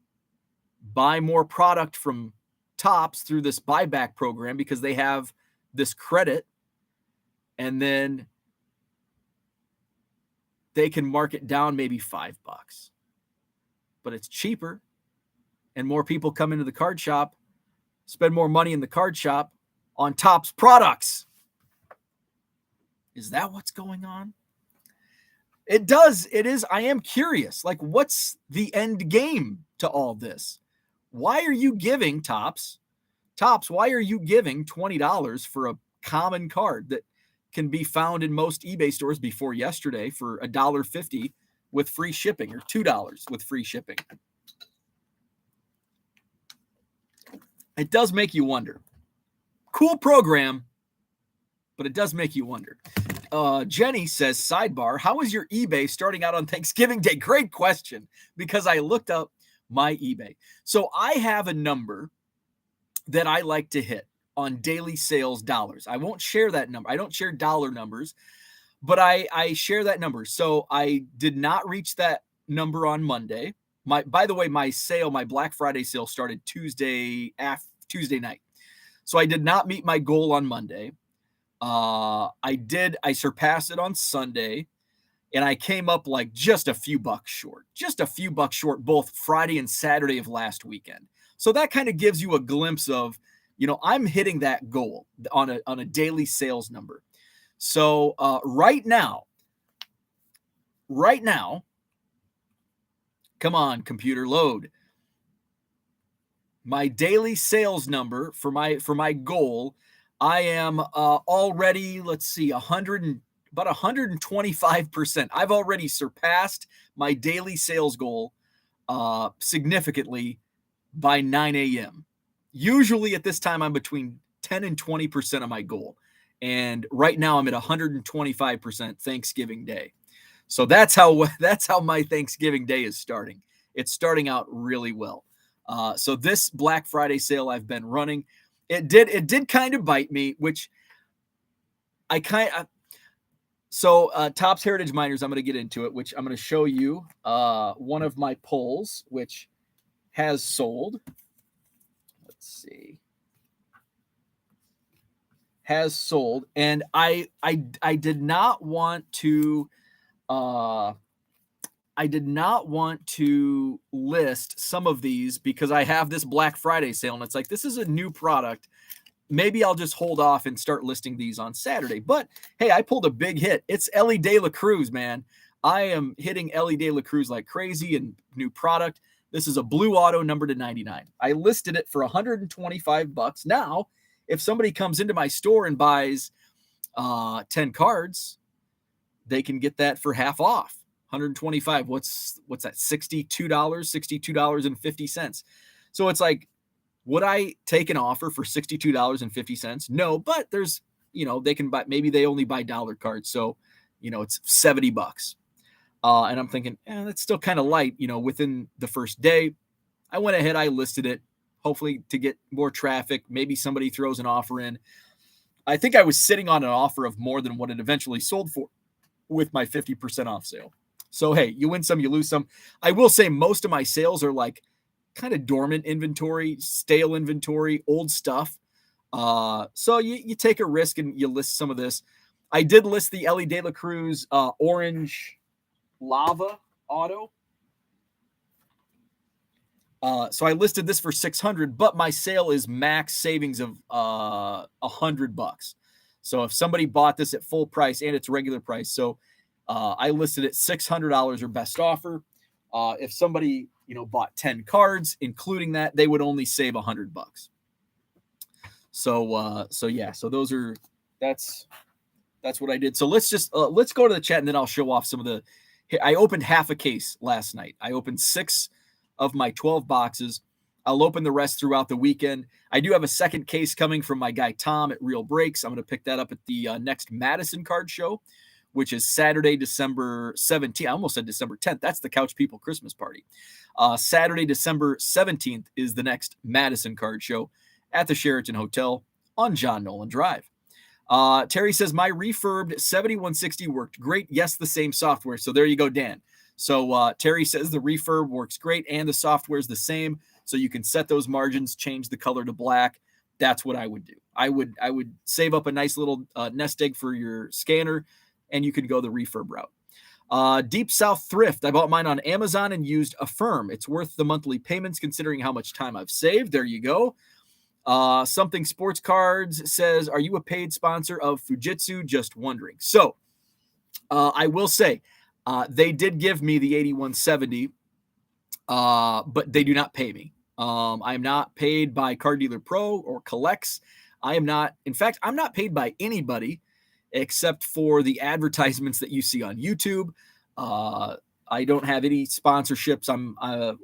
buy more product from Topps through this buyback program because they have this credit, and then they can mark it down maybe $5, but it's cheaper, and more people come into the card shop, spend more money in the card shop on Topps products. Is that what's going on? It does. It is. I am curious. Like, what's the end game to all this? Why are you giving Topps, why are you giving $20 for a common card that can be found in most eBay stores before yesterday for $1.50 with free shipping, or $2 with free shipping? It does make you wonder. Cool program, but it does make you wonder. Jenny says, sidebar, how is your eBay starting out on Thanksgiving Day? Great question, because I looked up my eBay. So I have a number that I like to hit on daily sales dollars. I won't share that number. I don't share dollar numbers, but I share that number. So I did not reach that number on Monday. By the way, my Black Friday sale started Tuesday night. So I did not meet my goal on Monday. I surpassed it on Sunday, and I came up like just a few bucks short, both Friday and Saturday of last weekend. So that kind of gives you a glimpse of, I'm hitting that goal on a daily sales number. So right now, come on, computer, load. My daily sales number for my goal, I am already, let's see, about 125%. I've already surpassed my daily sales goal significantly by 9 a.m. Usually at this time, I'm between 10 and 20% of my goal. And right now I'm at 125% Thanksgiving Day. So that's how my Thanksgiving Day is starting. It's starting out really well. So this Black Friday sale I've been running, it did kind of bite me, which Topps Heritage Miners, I'm going to get into it, which I'm going to show you one of my pulls, which has sold. Let's see. Has sold. And I did not want to list some of these because I have this Black Friday sale, and it's like, this is a new product. Maybe I'll just hold off and start listing these on Saturday. But hey, I pulled a big hit. It's Ellie De La Cruz, man. I am hitting Ellie De La Cruz like crazy, and new product. This is a blue auto number to 99. I listed it for $125. Now, if somebody comes into my store and buys 10 cards, they can get that for half off. 125. What's that? $62.50. So it's like, would I take an offer for $62.50? No, but there's, they can buy, maybe they only buy dollar cards. So, it's $70. And I'm thinking, that's still kind of light, within the first day. I went ahead, I listed it, hopefully to get more traffic. Maybe somebody throws an offer in. I think I was sitting on an offer of more than what it eventually sold for with my 50% off sale. So, hey, you win some, you lose some. I will say most of my sales are like kind of dormant inventory, stale inventory, old stuff. So you take a risk and you list some of this. I did list the Ellie De La Cruz orange lava auto. So I listed this for $600, but my sale is max savings of $100. So if somebody bought this at full price and it's regular price, so I listed it $600 or best offer. If somebody bought 10 cards, including that, they would only save $100. So yeah, so that's what I did. So let's go to the chat, and then I'll show off some of the. I opened half a case last night. I opened 6 of my 12 boxes. I'll open the rest throughout the weekend. I do have a second case coming from my guy Tom at Real Breaks. I'm going to pick that up at the next Madison card show, which is Saturday, December 17th. I almost said December 10th. That's the Couch People Christmas party. Saturday, December 17th is the next Madison Card Show at the Sheraton Hotel on John Nolan Drive. Terry says, my refurbed 7160 worked great. Yes, the same software. So there you go, Dan. So Terry says the refurb works great and the software is the same. So you can set those margins, change the color to black. That's what I would do. I would save up a nice little nest egg for your scanner, and you could go the refurb route. Deep South Thrift. I bought mine on Amazon and used Affirm. It's worth the monthly payments considering how much time I've saved. There you go. Something Sports Cards says, are you a paid sponsor of Fujitsu? Just wondering. So I will say they did give me the 8170, but they do not pay me. I'm not paid by Car Dealer Pro or Collects. I'm not paid by anybody except for the advertisements that you see on YouTube. I don't have any sponsorships.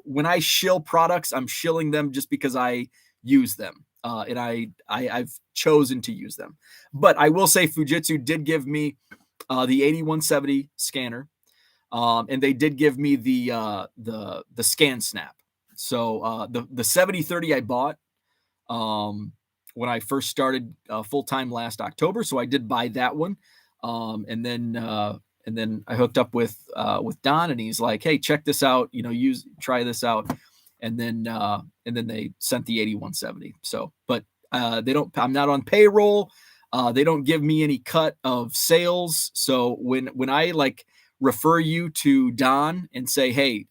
When I shill products, I'm shilling them just because I use them. And I've chosen to use them. But I will say Fujitsu did give me the 8170 scanner. And they did give me the Scan Snap. So the 7030 I bought when I first started full-time last October. So I did buy that one. And then I hooked up with Don, and he's like, hey, check this out, try this out. And then they sent the 8170. So, but I'm not on payroll. They don't give me any cut of sales. So when I like refer you to Don and say, hey,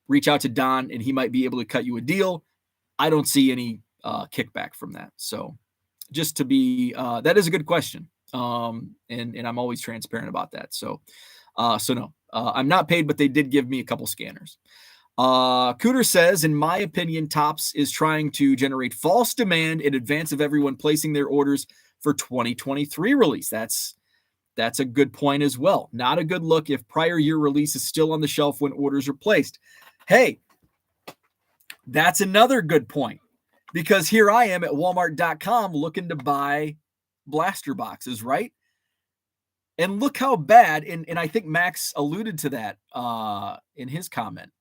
reach out to Don and he might be able to cut you a deal, I don't see any kickback from that. So just to be, that is a good question. And I'm always transparent about that. So no, I'm not paid, but they did give me a couple scanners. Cooter says, in my opinion, Topps is trying to generate false demand in advance of everyone placing their orders for 2023 release. That's a good point as well. Not a good look if prior year release is still on the shelf when orders are placed. Hey, that's another good point, because here I am at Walmart.com looking to buy blaster boxes, right? And look how bad, and I think Max alluded to that in his comment.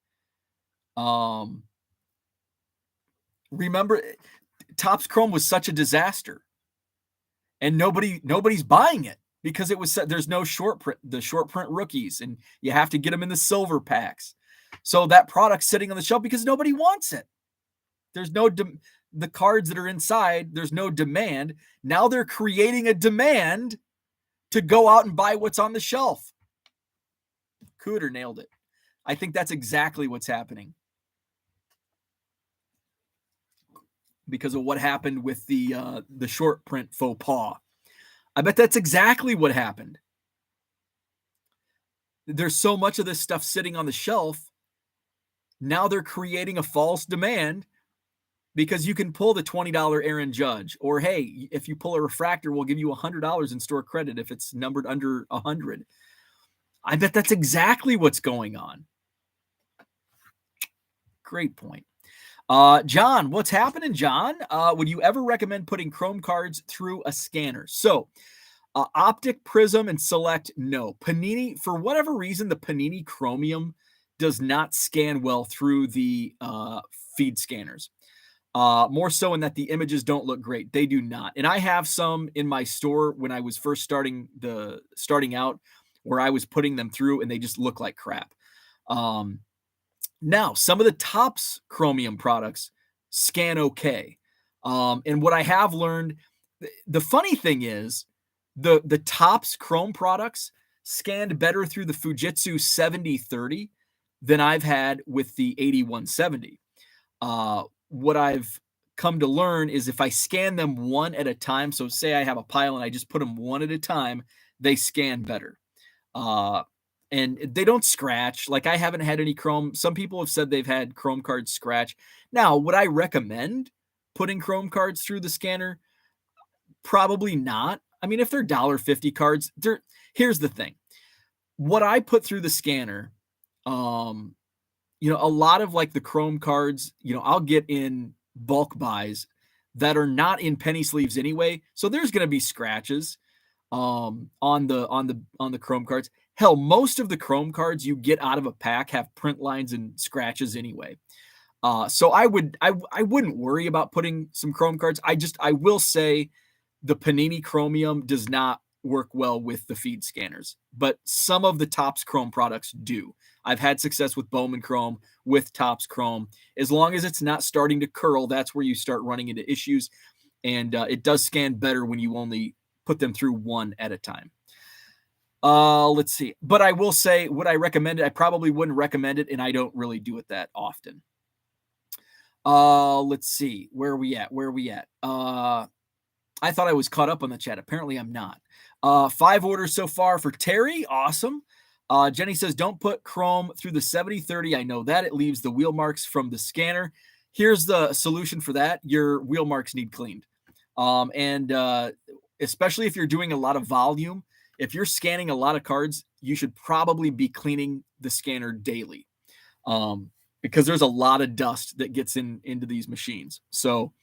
Remember, Topps Chrome was such a disaster, and nobody's buying it because there's no short print, the short print rookies, and you have to get them in the silver packs. So that product's sitting on the shelf because nobody wants it. There's the cards that are inside, there's no demand. Now they're creating a demand to go out and buy what's on the shelf. Cooter nailed it. I think that's exactly what's happening because of what happened with the short print faux pas. I bet that's exactly what happened. There's so much of this stuff sitting on the shelf. Now they're creating a false demand because you can pull the $20 Aaron Judge, or hey, if you pull a refractor, we'll give you $100 in store credit if it's numbered under 100. I bet that's exactly what's going on. Great point. John, what's happening, John? Would you ever recommend putting Chrome cards through a scanner? So Optic, Prism, and Select, no. Panini, for whatever reason, the Panini Chromium does not scan well through the feed scanners. More so in that the images don't look great. They do not. And I have some in my store when I was first starting out where I was putting them through and they just look like crap. Now, some of the Topps Chromium products scan okay. And what I have learned, the funny thing is the Topps Chrome products scanned better through the Fujitsu 7030 than I've had with the 8170. What I've come to learn is if I scan them one at a time, so say I have a pile and I just put them one at a time, they scan better. And they don't scratch. Like I haven't had any Chrome. Some people have said they've had Chrome cards scratch. Now, would I recommend putting Chrome cards through the scanner? Probably not. I mean, if they're $1.50 cards, here's the thing. What I put through the scanner, a lot of like the Chrome cards, I'll get in bulk buys that are not in penny sleeves anyway. So there's going to be scratches. on the chrome cards. Hell, most of the chrome cards you get out of a pack have print lines and scratches anyway. So I wouldn't worry about putting some chrome cards. I will say the Panini Chromium does not work well with the feed scanners, but some of the Topps Chrome products do. I've had success with Bowman Chrome, with Topps Chrome. As long as it's not starting to curl, that's where you start running into issues. And it does scan better when you only put them through one at a time. Let's see. But I will say, would I recommend it? I probably wouldn't recommend it, and I don't really do it that often. Let's see. Where are we at? I thought I was caught up on the chat. Apparently I'm not. 5 orders so far for Terry. Awesome. Jenny says, don't put chrome through the 70-30. I know that. It leaves the wheel marks from the scanner. Here's the solution for that. Your wheel marks need cleaned. Especially if you're doing a lot of volume, if you're scanning a lot of cards, you should probably be cleaning the scanner daily. Because there's a lot of dust that gets into these machines. So,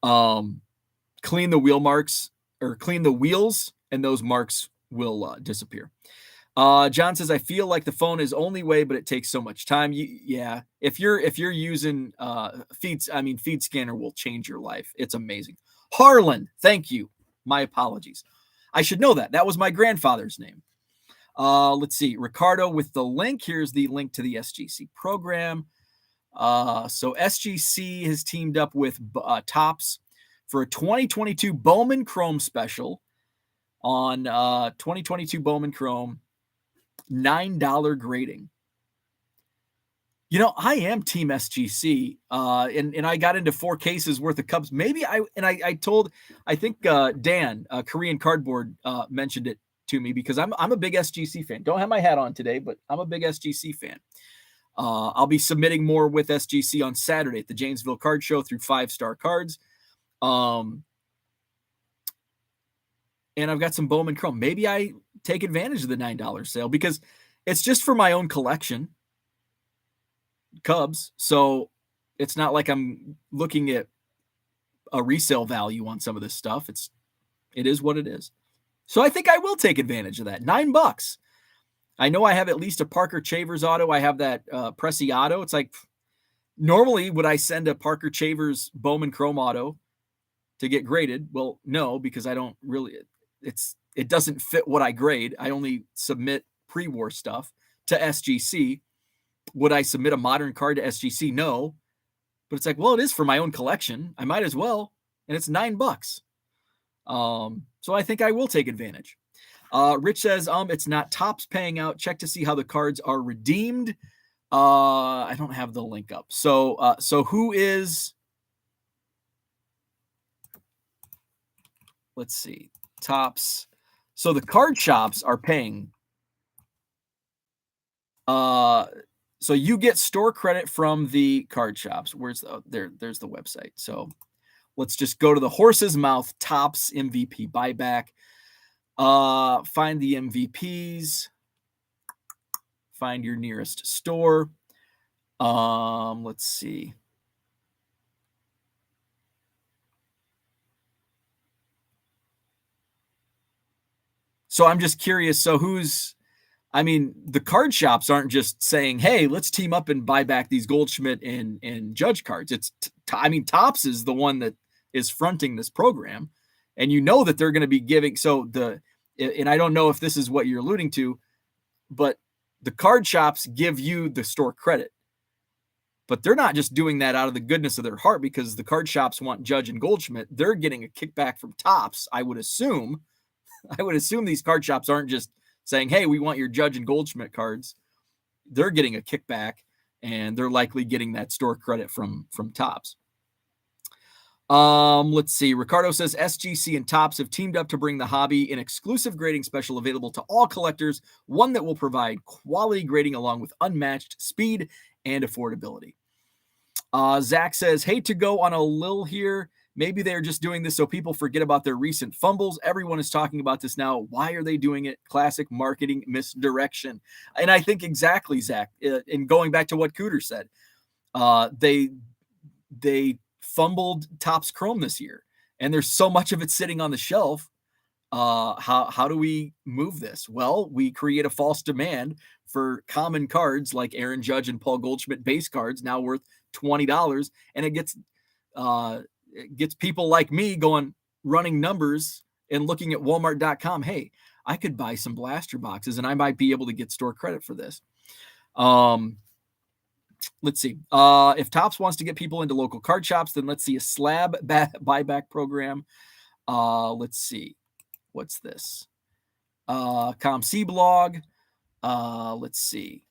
clean the wheel marks or clean the wheels, and those marks will disappear. John says, I feel like the phone is only way, but it takes so much time. Yeah. If you're using feed scanner will change your life. It's amazing. Harlan, thank you. My apologies. I should know that. That was my grandfather's name. Let's see. Ricardo with the link. Here's the link to the SGC program. So SGC has teamed up with Topps for a 2022 Bowman Chrome special on 2022 Bowman Chrome, $9 grading. You know, I am Team SGC, and I got into 4 cases worth of Cubs. Maybe I think Dan, Korean Cardboard, mentioned it to me because I'm a big SGC fan. Don't have my hat on today, but I'm a big SGC fan. I'll be submitting more with SGC on Saturday at the Janesville Card Show through 5-star cards. And I've got some Bowman Chrome. Maybe I take advantage of the $9 sale because it's just for my own collection, Cubs. So it's not like I'm looking at a resale value on some of this stuff. It is what it is. So I think I will take advantage of that. $9. I know I have at least a Parker Chavers auto. I have that Preciado. It's like, normally would I send a Parker Chavers Bowman Chrome auto to get graded? Well, no, because I don't really, it doesn't fit what I grade. I only submit pre-war stuff to SGC. Would I submit a modern card to SGC? No, but it's like, well, it is for my own collection. I might as well. And it's $9. So I think I will take advantage. Rich says, it's not Topps paying out. Check to see how the cards are redeemed. I don't have the link up. So who is, let's see, Topps. So the card shops are paying. So you get store credit from the card shops. Where's there's the website. So let's just go to the horse's mouth, Topps MVP buyback. Find the MVPs. Find your nearest store. Let's see. So I'm just curious. So the card shops aren't just saying, hey, let's team up and buy back these Goldschmidt and Judge cards. Topps is the one that is fronting this program. And you know that they're going to be giving. And I don't know if this is what you're alluding to, but the card shops give you the store credit. But they're not just doing that out of the goodness of their heart because the card shops want Judge and Goldschmidt. They're getting a kickback from Topps, I would assume. I would assume these card shops aren't just saying, hey, we want your Judge and Goldschmidt cards. They're getting a kickback, and they're likely getting that store credit from Topps. Let's see. Ricardo says SGC and Topps have teamed up to bring the hobby an exclusive grading special available to all collectors, one that will provide quality grading along with unmatched speed and affordability. Zach says, hate to go on a lil here. Maybe they're just doing this so people forget about their recent fumbles. Everyone is talking about this now. Why are they doing it? Classic marketing misdirection. And I think exactly, Zach, and going back to what Cooter said, they fumbled Topps Chrome this year, and there's so much of it sitting on the shelf. How do we move this? Well, we create a false demand for common cards like Aaron Judge and Paul Goldschmidt base cards, now worth $20, and it gets people like me going running numbers and looking at Walmart.com. Hey, I could buy some blaster boxes, and I might be able to get store credit for this. Let's see. If Topps wants to get people into local card shops, then let's see a slab buyback program. Let's see. What's this? ComC blog. Let's see.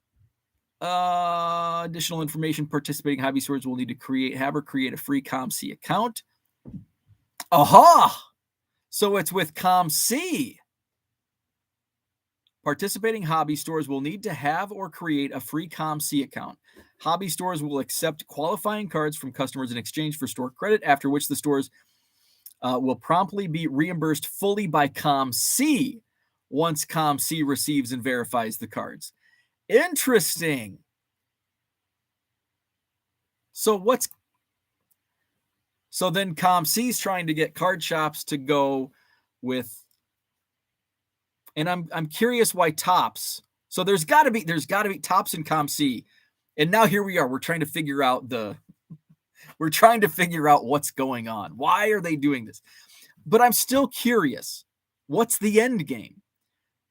Additional information. Participating hobby stores will need to create a free ComC account. Aha! So it's with ComC. Participating hobby stores will need to have or create a free ComC account. Hobby stores will accept qualifying cards from customers in exchange for store credit, after which the stores will promptly be reimbursed fully by ComC once ComC receives and verifies the cards. Interesting. So then ComC's trying to get card shops to go with, and I'm curious why Topps. So there's got to be Topps and ComC, and now here we are. We're trying to figure out what's going on. Why are they doing this? But I'm still curious. What's the end game?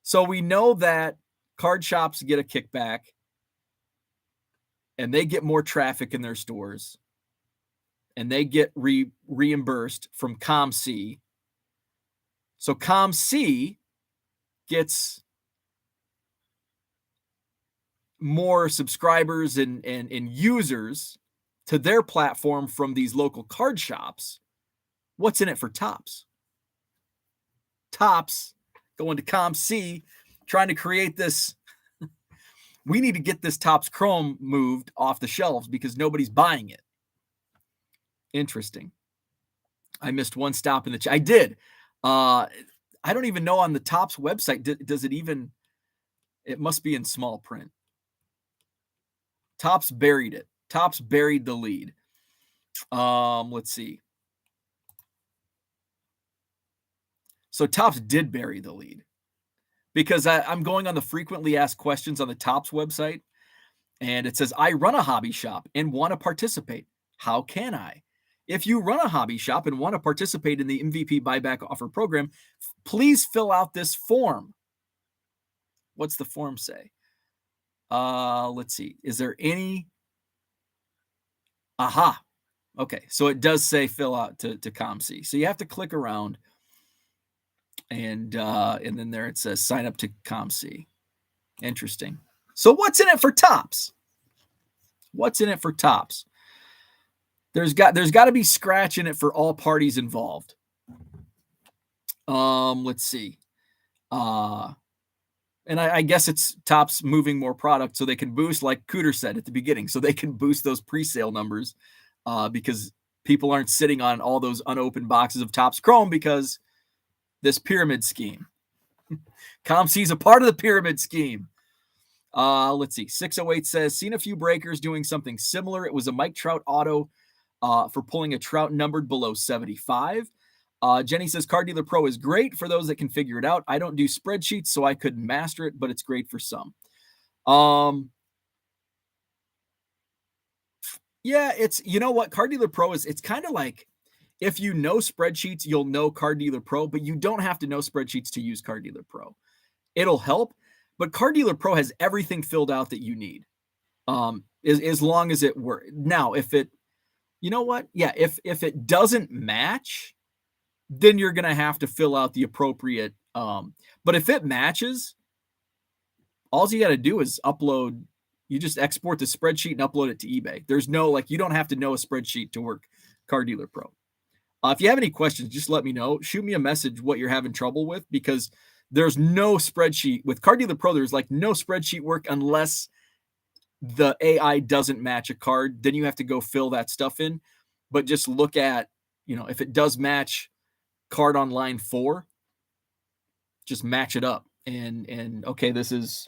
So we know that card shops get a kickback and they get more traffic in their stores and they get reimbursed from ComC. So ComC gets more subscribers and users to their platform from these local card shops. What's in it for Topps? Topps going to ComC, trying to create this. We need to get this Topps Chrome moved off the shelves because nobody's buying it. Interesting. I missed one stop in the chat. I did. I don't even know on the Topps website. Does it even? It must be in small print. Topps buried it. Topps buried the lead. Let's see. So Topps did bury the lead because I'm going on the frequently asked questions on the Topps website, and it says, I run a hobby shop and want to participate. How can I? If you run a hobby shop and want to participate in the MVP buyback offer program, please fill out this form. What's the form say? Let's see. Is there any? Aha. Okay. So it does say fill out to ComC. So you have to click around. And then there it says sign up to ComC. Interesting. So what's in it for Topps? What's in it for Topps? There's got to be scratch in it for all parties involved. Let's see. And I guess it's Topps moving more product so they can boost, like Cooter said at the beginning, so they can boost those pre-sale numbers because people aren't sitting on all those unopened boxes of Topps Chrome because this pyramid scheme. ComC's a part of the pyramid scheme. Let's see. 608 says, seen a few breakers doing something similar. It was a Mike Trout auto for pulling a Trout numbered below 75. Jenny says, Card Dealer Pro is great for those that can figure it out. I don't do spreadsheets, so I couldn't master it, but it's great for some. Yeah, it's, you know what? Card Dealer Pro it's kind of like, if you know spreadsheets, you'll know Card Dealer Pro, but you don't have to know spreadsheets to use Card Dealer Pro. It'll help, but Card Dealer Pro has everything filled out that you need. As long as it works. Now, if it, you know what? Yeah, if it doesn't match, then you're going to have to fill out the appropriate. But if it matches, all you got to do is upload. You just export the spreadsheet and upload it to eBay. There's no, like, you don't have to know a spreadsheet to work Card Dealer Pro. If you have any questions, just let me know. Shoot me a message what you're having trouble with, because there's no spreadsheet. With Card Dealer Pro, there's like no spreadsheet work unless the AI doesn't match a card. Then you have to go fill that stuff in. But just look at, if it does match card on line 4, just match it up. And okay, this is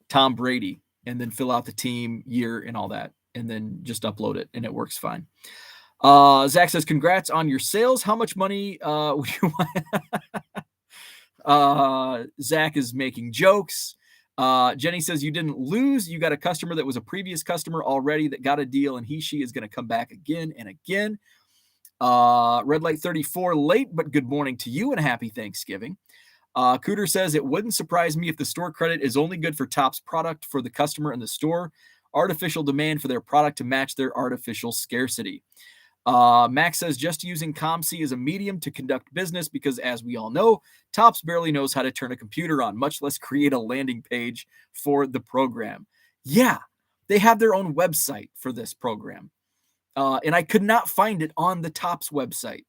Tom Brady. And then fill out the team, year, and all that. And then just upload it, and it works fine. Zach says, congrats on your sales. How much money would you want? Zach is making jokes. Jenny says you didn't lose. You got a customer that was a previous customer already that got a deal, and she is going to come back again and again. Red Light 34, late, but good morning to you and happy Thanksgiving. Cooter says it wouldn't surprise me if the store credit is only good for Topps product for the customer in the store. Artificial demand for their product to match their artificial scarcity. Max says just using ComC as a medium to conduct business because, as we all know, Topps barely knows how to turn a computer on, much less create a landing page for the program. Yeah, they have their own website for this program. And I could not find it on the Topps website.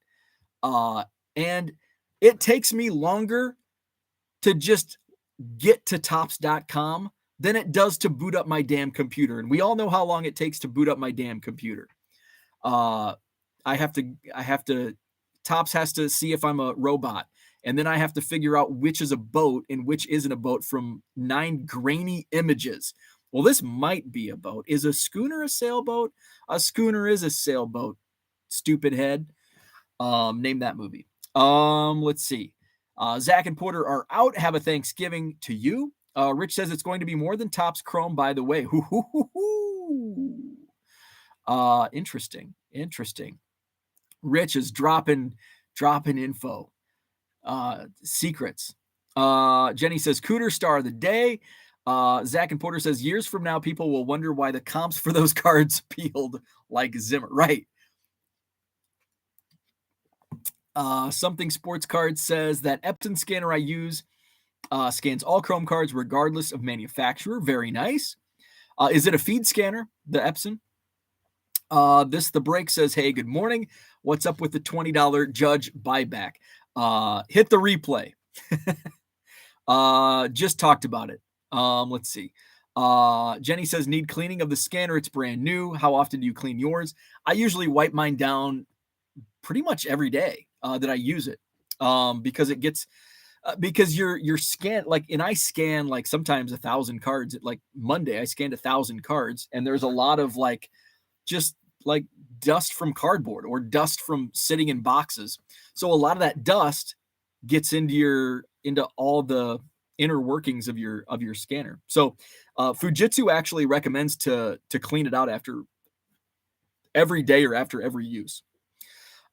And it takes me longer to just get to Topps.com than it does to boot up my damn computer. And we all know how long it takes to boot up my damn computer. Topps has to see if I'm a robot. And then I have to figure out which is a boat and which isn't a boat from 9 grainy images. Well, this might be a boat. Is a schooner a sailboat? A schooner is a sailboat. Stupid head. Name that movie. Let's see. Zach and Porter are out. Have a Thanksgiving to you. Rich says it's going to be more than Topps Chrome, by the way. Interesting. Rich is dropping info. Secrets. Jenny says Cooter star of the day. Zach and Porter says years from now, people will wonder why the comps for those cards peeled like Zimmer. Right. Something Sports Cards says that Epson scanner I use scans all Chrome cards regardless of manufacturer. Very nice. Is it a feed scanner, the Epson? The break says, hey, good morning. What's up with the $20 Judge buyback? Hit the replay. Just talked about it. Let's see. Jenny says, need cleaning of the scanner. It's brand new. How often do you clean yours? I usually wipe mine down pretty much every day that I use it. Because it gets, because your scan, and I scan sometimes 1,000 cards. Like Monday, I scanned 1,000 cards, and there's a lot of just dust from cardboard or dust from sitting in boxes. So a lot of that dust gets into all the inner workings of your scanner. So Fujitsu actually recommends to clean it out after every day or after every use.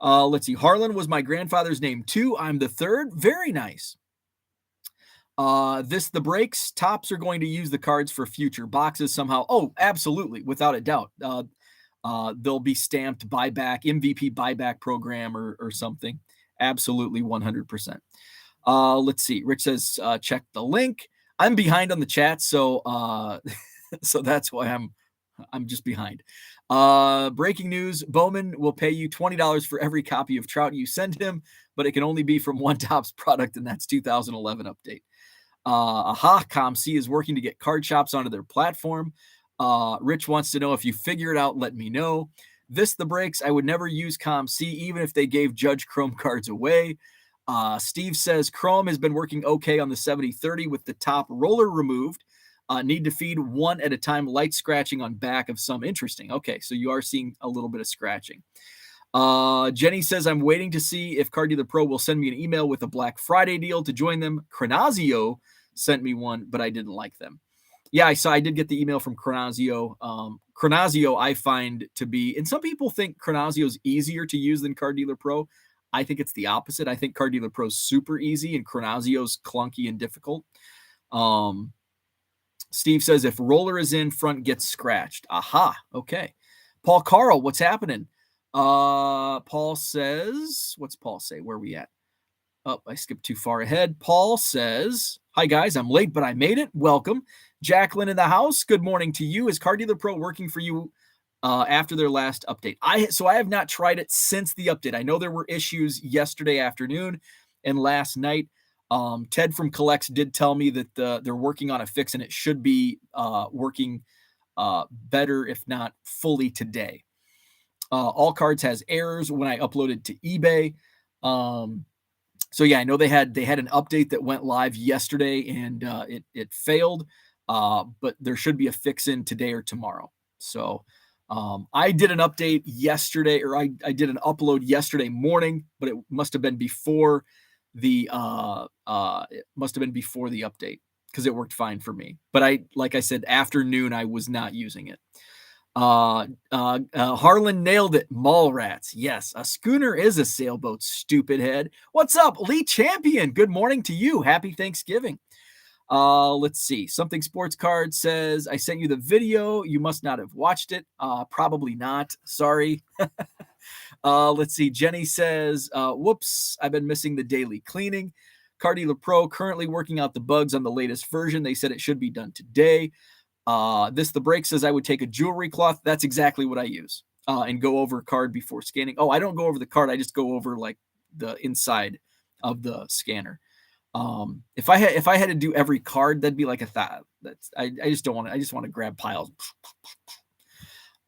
Let's see. Harlan was my grandfather's name too. I'm the third. Very nice. The breaks. Topps are going to use the cards for future boxes somehow. Oh, absolutely. Without a doubt. They'll be stamped buyback, MVP buyback program or something. Absolutely 100%. Let's see. Rich says, check the link. I'm behind on the chat. So that's why I'm just behind. Breaking news. Bowman will pay you $20 for every copy of Trout you send him, but it can only be from one Topps product. And that's 2011 update. ComC is working to get card shops onto their platform. Rich wants to know if you figure it out, let me know. The breaks. I would never use ComC even if they gave Judge Chrome cards away. Steve says Chrome has been working okay on the 7030 with the top roller removed. Need to feed one at a time, light scratching on back of some. Interesting. Okay, so you are seeing a little bit of scratching. Jenny says, I'm waiting to see if Card Dealer Pro will send me an email with a Black Friday deal to join them. Chronazio sent me one, but I didn't like them. Yeah, I did get the email from Chronazio. Chronazio I find to be, and some people think Chronazio is easier to use than Card Dealer Pro. I think it's the opposite. I think Card Dealer Pro is super easy and Chronazio's clunky and difficult. Steve says, if roller is in, front gets scratched. Aha, okay. Paul Carl, what's happening? Paul says, what's Paul say? Where are we at? Oh, I skipped too far ahead. Paul says, hi guys, I'm late, but I made it. Welcome. Jacqueline in the house. Good morning to you. Is Card Dealer Pro working for you after their last update? I have not tried it since the update. I know there were issues yesterday afternoon and last night. Ted from Collects did tell me that they're working on a fix and it should be working better, if not fully today. All Cards has errors when I uploaded to eBay. So yeah, I know they had an update that went live yesterday and it failed, but there should be a fix in today or tomorrow. So I did an update yesterday, or I did an upload yesterday morning, but it must have been before it must have been before the update because it worked fine for me. But like I said, afternoon, I was not using it. Harlan nailed it. Mall rats. Yes, a schooner is a sailboat, stupid head. What's up, Lee Champion? Good morning to you. Happy Thanksgiving. Let's see. Something Sports Card says, I sent you the video. You must not have watched it. Probably not. Sorry. Let's see. Jenny says, whoops, I've been missing the daily cleaning. Car Dealer Pro currently working out the bugs on the latest version. They said it should be done today. The break says I would take a jewelry cloth. That's exactly what I use. And go over card before scanning. Oh, I don't go over the card. I just go over like the inside of the scanner. If I had to do every card, that'd be like I just don't want to. I just want to grab piles.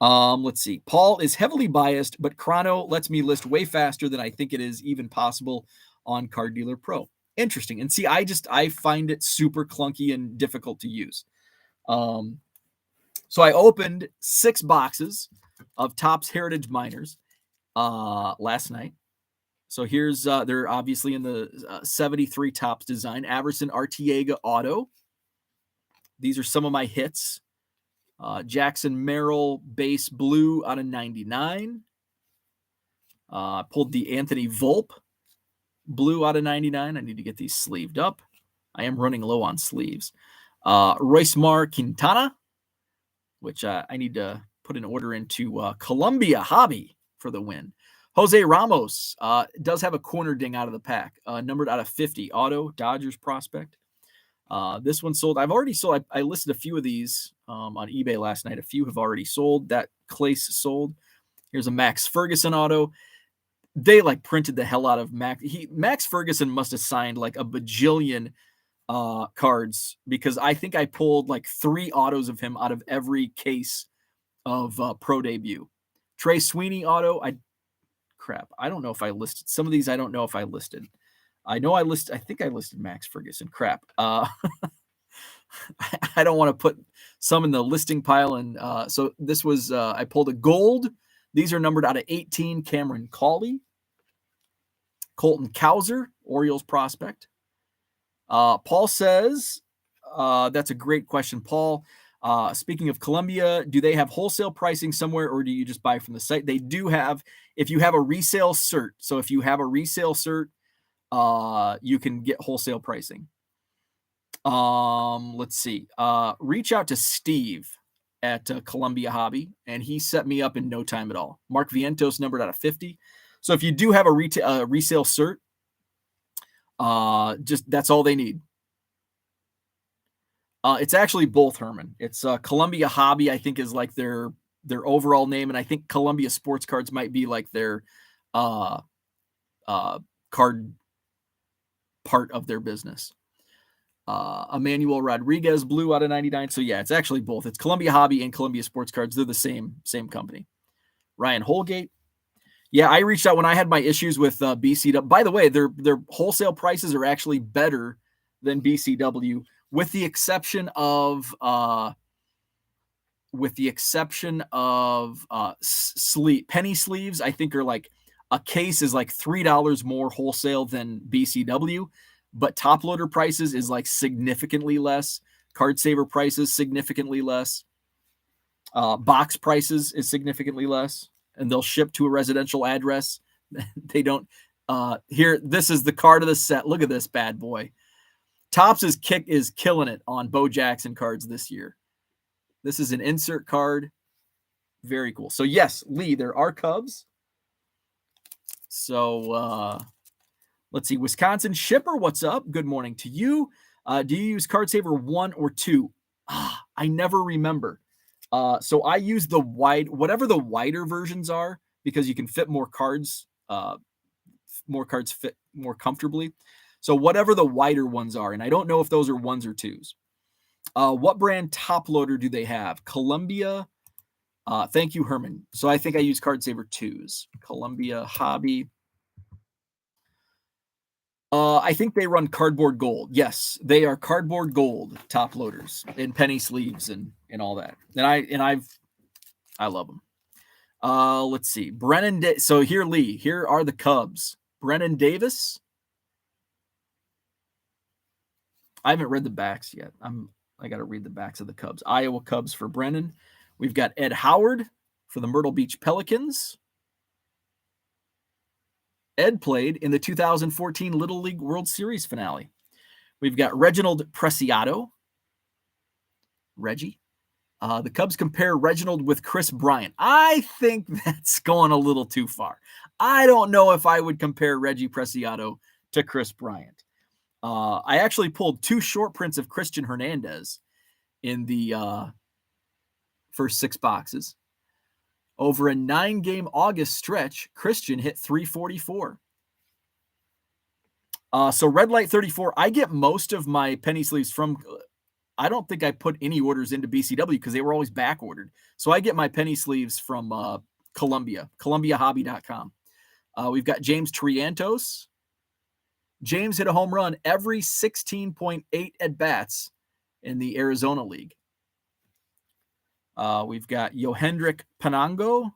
Let's see. Paul is heavily biased, but Chrono lets me list way faster than I think it is even possible on Car Dealer Pro. Interesting. And see, I find it super clunky and difficult to use. So I opened 6 boxes of Topps Heritage Miners last night. So here's they're obviously in the 73 Topps design. Averson Arteaga Auto. These are some of my hits. Jackson Merrill base blue out of 99. Pulled the Anthony Volpe blue out of 99. I need to get these sleeved up. I am running low on sleeves. Royce Quintana, which I need to put an order into Columbia Hobby for the win. Jose Ramos does have a corner ding out of the pack, numbered out of 50. Auto, Dodgers prospect. This one sold. I've already sold. I listed a few of these on eBay last night. A few have already sold. That Clace sold. Here's a Max Ferguson auto. They like printed the hell out of Max Ferguson must have signed like a bajillion cards because I think I pulled like 3 autos of him out of every case of pro debut. Trey Sweeney auto. I don't know if I listed some of these. I don't know if I listed. I think I listed Max Ferguson. Crap. I don't want to put some in the listing pile. And so this was, I pulled a gold. These are numbered out of 18. Cameron Cawley. Colton Cowser, Orioles prospect. Paul says, that's a great question, Paul. Speaking of Columbia, do they have wholesale pricing somewhere or do you just buy from the site? They do have, if you have a resale cert. So if you have a resale cert, you can get wholesale pricing. Let's see. Reach out to Steve at Columbia Hobby, and he set me up in no time at all. Mark Vientos numbered out of 50. So if you do have a resale cert, just that's all they need. It's actually both, Herman. It's Columbia Hobby, I think, is like their overall name, and I think Columbia Sports Cards might be like their card part of their business. Emmanuel Rodriguez blue out of 99. So yeah, it's actually both. It's Columbia Hobby and Columbia Sports Cards. They're the same company. Ryan Holgate. Yeah, I reached out when I had my issues with BCW. By the way, their wholesale prices are actually better than BCW, with the exception of penny sleeves. I think are like a case is like $3 more wholesale than BCW, but top loader prices is like significantly less. Card saver prices significantly less. Box prices is significantly less, and they'll ship to a residential address. They don't. Here, this is the card of the set. Look at this bad boy. Topps is killing it on Bo Jackson cards this year. This is an insert card. Very cool. So yes, Lee, there are Cubs. So let's see. Wisconsin Shipper, what's up? Good morning to you. Do you use Card Saver 1 or 2? I never remember. So I use whatever the wider versions are, because you can fit more cards. More cards fit more comfortably. So whatever the wider ones are, and I don't know if those are 1s or 2s. What brand top loader do they have? Columbia. Thank you, Herman. So I think I use Card Saver 2s. Columbia Hobby. I think they run cardboard gold. Yes, they are cardboard gold top loaders and penny sleeves and all that. And I love them. Let's see. So here, Lee, here are the Cubs. Brennan Davis. I haven't read the backs yet. I got to read the backs of the Cubs. Iowa Cubs for Brennan. We've got Ed Howard for the Myrtle Beach Pelicans. Ed played in the 2014 Little League World Series finale. We've got Reginald Preciado. Reggie. The Cubs compare Reginald with Chris Bryant. I think that's going a little too far. I don't know if I would compare Reggie Preciado to Chris Bryant. I actually pulled 2 short prints of Christian Hernandez in the first 6 boxes. Over a 9-game August stretch, Christian hit 344. So Red Light 34, I get most of my penny sleeves from, I don't think I put any orders into BCW because they were always back ordered. So I get my penny sleeves from columbiahobby.com. We've got James Triantos. James hit a home run every 16.8 at-bats in the Arizona League. We've got Yohendrick Panango.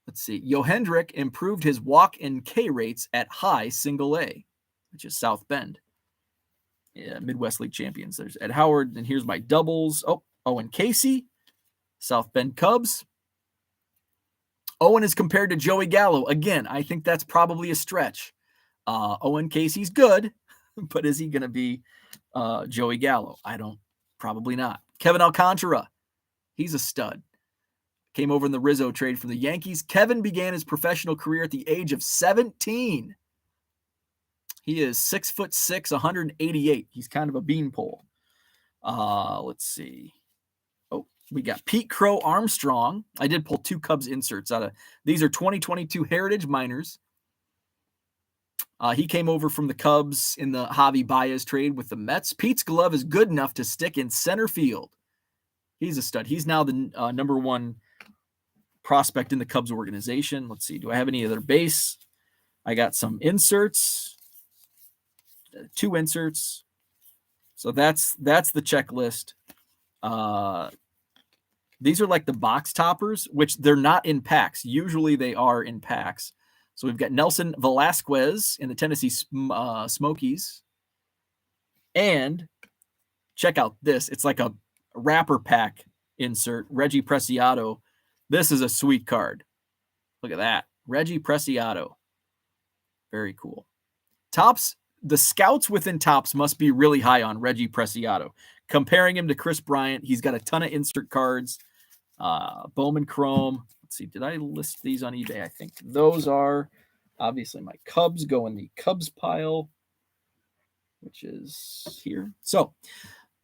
Let's see. Yohendrick improved his walk and K rates at high single A, which is South Bend. Yeah, Midwest League champions. There's Ed Howard, and here's my doubles. Oh, Owen Casey, South Bend Cubs. Owen is compared to Joey Gallo. Again, I think that's probably a stretch. Owen Casey's good, but is he going to be Joey Gallo? Probably not. Kevin Alcantara, he's a stud. Came over in the Rizzo trade from the Yankees. Kevin began his professional career at the age of 17. He is 6'6", 188. He's kind of a beanpole. Let's see. Oh, we got Pete Crow Armstrong. I did pull 2 Cubs inserts out of these. Are 2022 Heritage Minors. He came over from the Cubs in the Javi Baez trade with the Mets. Pete's glove is good enough to stick in center field. He's a stud. He's now the number 1 prospect in the Cubs organization. Let's see. Do I have any other base? I got some inserts. 2 inserts. So that's the checklist. These are like the box toppers, which they're not in packs. Usually they are in packs. So we've got Nelson Velasquez in the Tennessee Smokies. And check out this. It's like a wrapper pack insert. Reggie Preciado. This is a sweet card. Look at that. Reggie Preciado. Very cool. Topps. The scouts within Topps must be really high on Reggie Preciado. Comparing him to Chris Bryant, he's got a ton of insert cards. Bowman Chrome. Let's see, did I list these on eBay? I think those are obviously my Cubs go in the Cubs pile, which is here. So,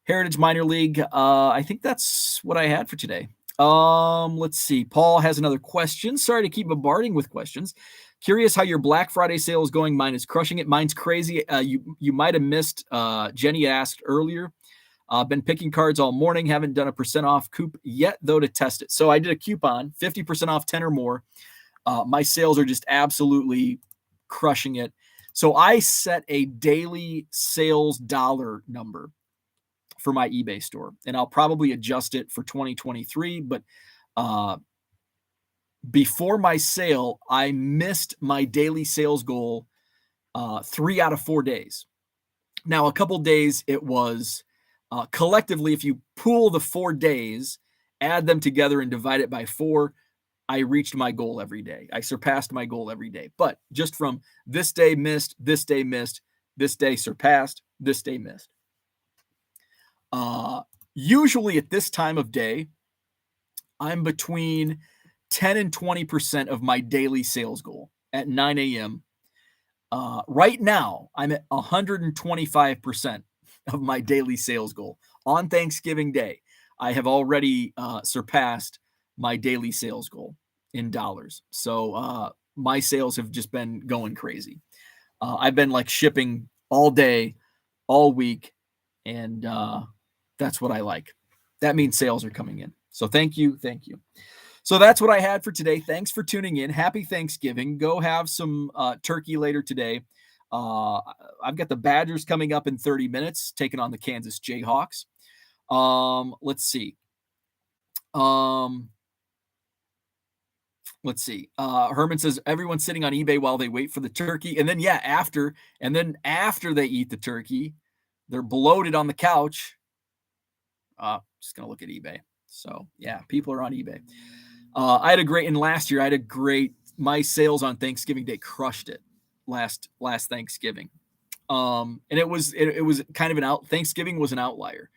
Heritage Minor League. I think that's what I had for today. Let's see. Paul has another question. Sorry to keep bombarding with questions. Curious how your Black Friday sale is going. Mine is crushing it. Mine's crazy. You might have missed. Jenny asked earlier. Been picking cards all morning. Haven't done a % off coup yet, though, to test it. So I did a coupon, 50% off 10 or more. My sales are just absolutely crushing it. So I set a daily sales dollar number for my eBay store, and I'll probably adjust it for 2023. But before my sale, I missed my daily sales goal 3 out of 4 days. Now, a couple days it was collectively, if you pool the 4 days, add them together and divide it by 4, I reached my goal every day. I surpassed my goal every day. But just from this day missed, this day missed, this day surpassed, this day missed. Usually at this time of day, I'm between 10 and 20% of my daily sales goal at 9 a.m. Right now, I'm at 125% of my daily sales goal. On Thanksgiving Day, I have already surpassed my daily sales goal in dollars. So my sales have just been going crazy. I've been like shipping all day, all week, and that's what I like. That means sales are coming in. So thank you. Thank you. So that's what I had for today. Thanks for tuning in. Happy Thanksgiving. Go have some turkey later today. I've got the Badgers coming up in 30 minutes, taking on the Kansas Jayhawks. Let's see. Let's see. Herman says everyone's sitting on eBay while they wait for the turkey. And then, yeah, after they eat the turkey, they're bloated on the couch. Just going to look at eBay. So, yeah, people are on eBay. I had a great, and last year I had a great, my sales on Thanksgiving Day crushed it last Thanksgiving. And it was kind of Thanksgiving was an outlier.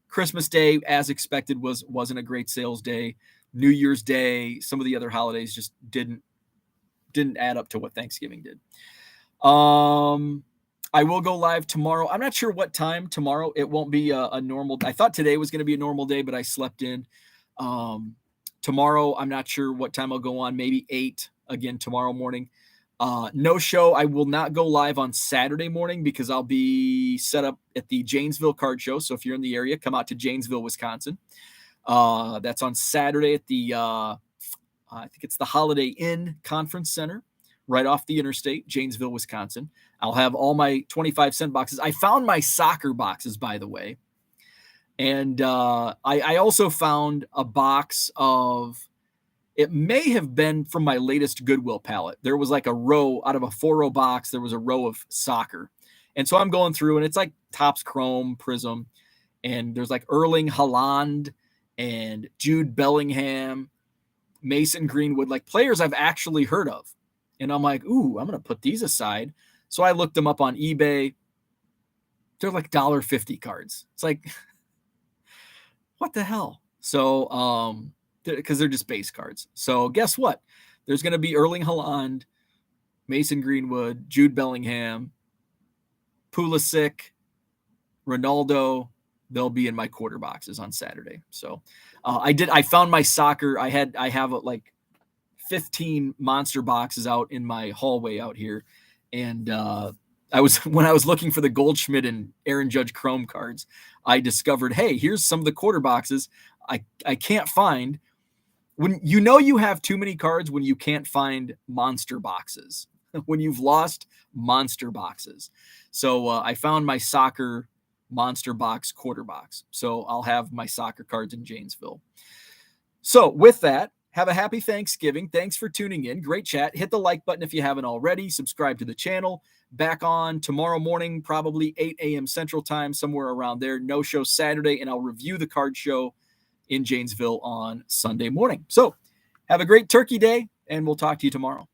Christmas Day, as expected, wasn't a great sales day. New Year's Day, some of the other holidays just didn't add up to what Thanksgiving did. I will go live tomorrow. I'm not sure what time tomorrow. It won't be a normal. I thought today was going to be a normal day, but I slept in. Tomorrow, I'm not sure what time I'll go on. Maybe 8 again tomorrow morning. No show. I will not go live on Saturday morning because I'll be set up at the Janesville Card Show. So if you're in the area, come out to Janesville, Wisconsin. That's on Saturday at the, I think it's the Holiday Inn Conference Center, right off the interstate, Janesville, Wisconsin. I'll have all my 25-cent boxes. I found my soccer boxes, by the way. And I also found a box of, it may have been from my latest Goodwill pallet. There was like a row out of a 4-row box. There was a row of soccer. And so I'm going through and it's like Topps Chrome Prism. And there's like Erling Haaland and Jude Bellingham, Mason Greenwood, like players I've actually heard of. And I'm like, ooh, I'm going to put these aside. So I looked them up on eBay. They're like $1.50 cards. It's like, what the hell? So, because they're just base cards. So guess what? There's going to be Erling Haaland, Mason Greenwood, Jude Bellingham, Pulisic, Ronaldo. They'll be in my quarter boxes on Saturday. So I found my soccer. I have like 15 monster boxes out in my hallway out here. And when I was looking for the Goldschmidt and Aaron Judge Chrome cards, I discovered, hey, here's some of the quarter boxes I can't find. When you have too many cards, when you can't find monster boxes, when you've lost monster boxes. So I found my soccer monster box quarter box. So I'll have my soccer cards in Janesville. So with that, have a happy Thanksgiving. Thanks for tuning in. Great chat. Hit the like button if you haven't already. Subscribe to the channel. Back on tomorrow morning, probably 8 a.m. Central Time, somewhere around there. No show Saturday, and I'll review the card show in Janesville on Sunday morning. So have a great Turkey Day, and we'll talk to you tomorrow.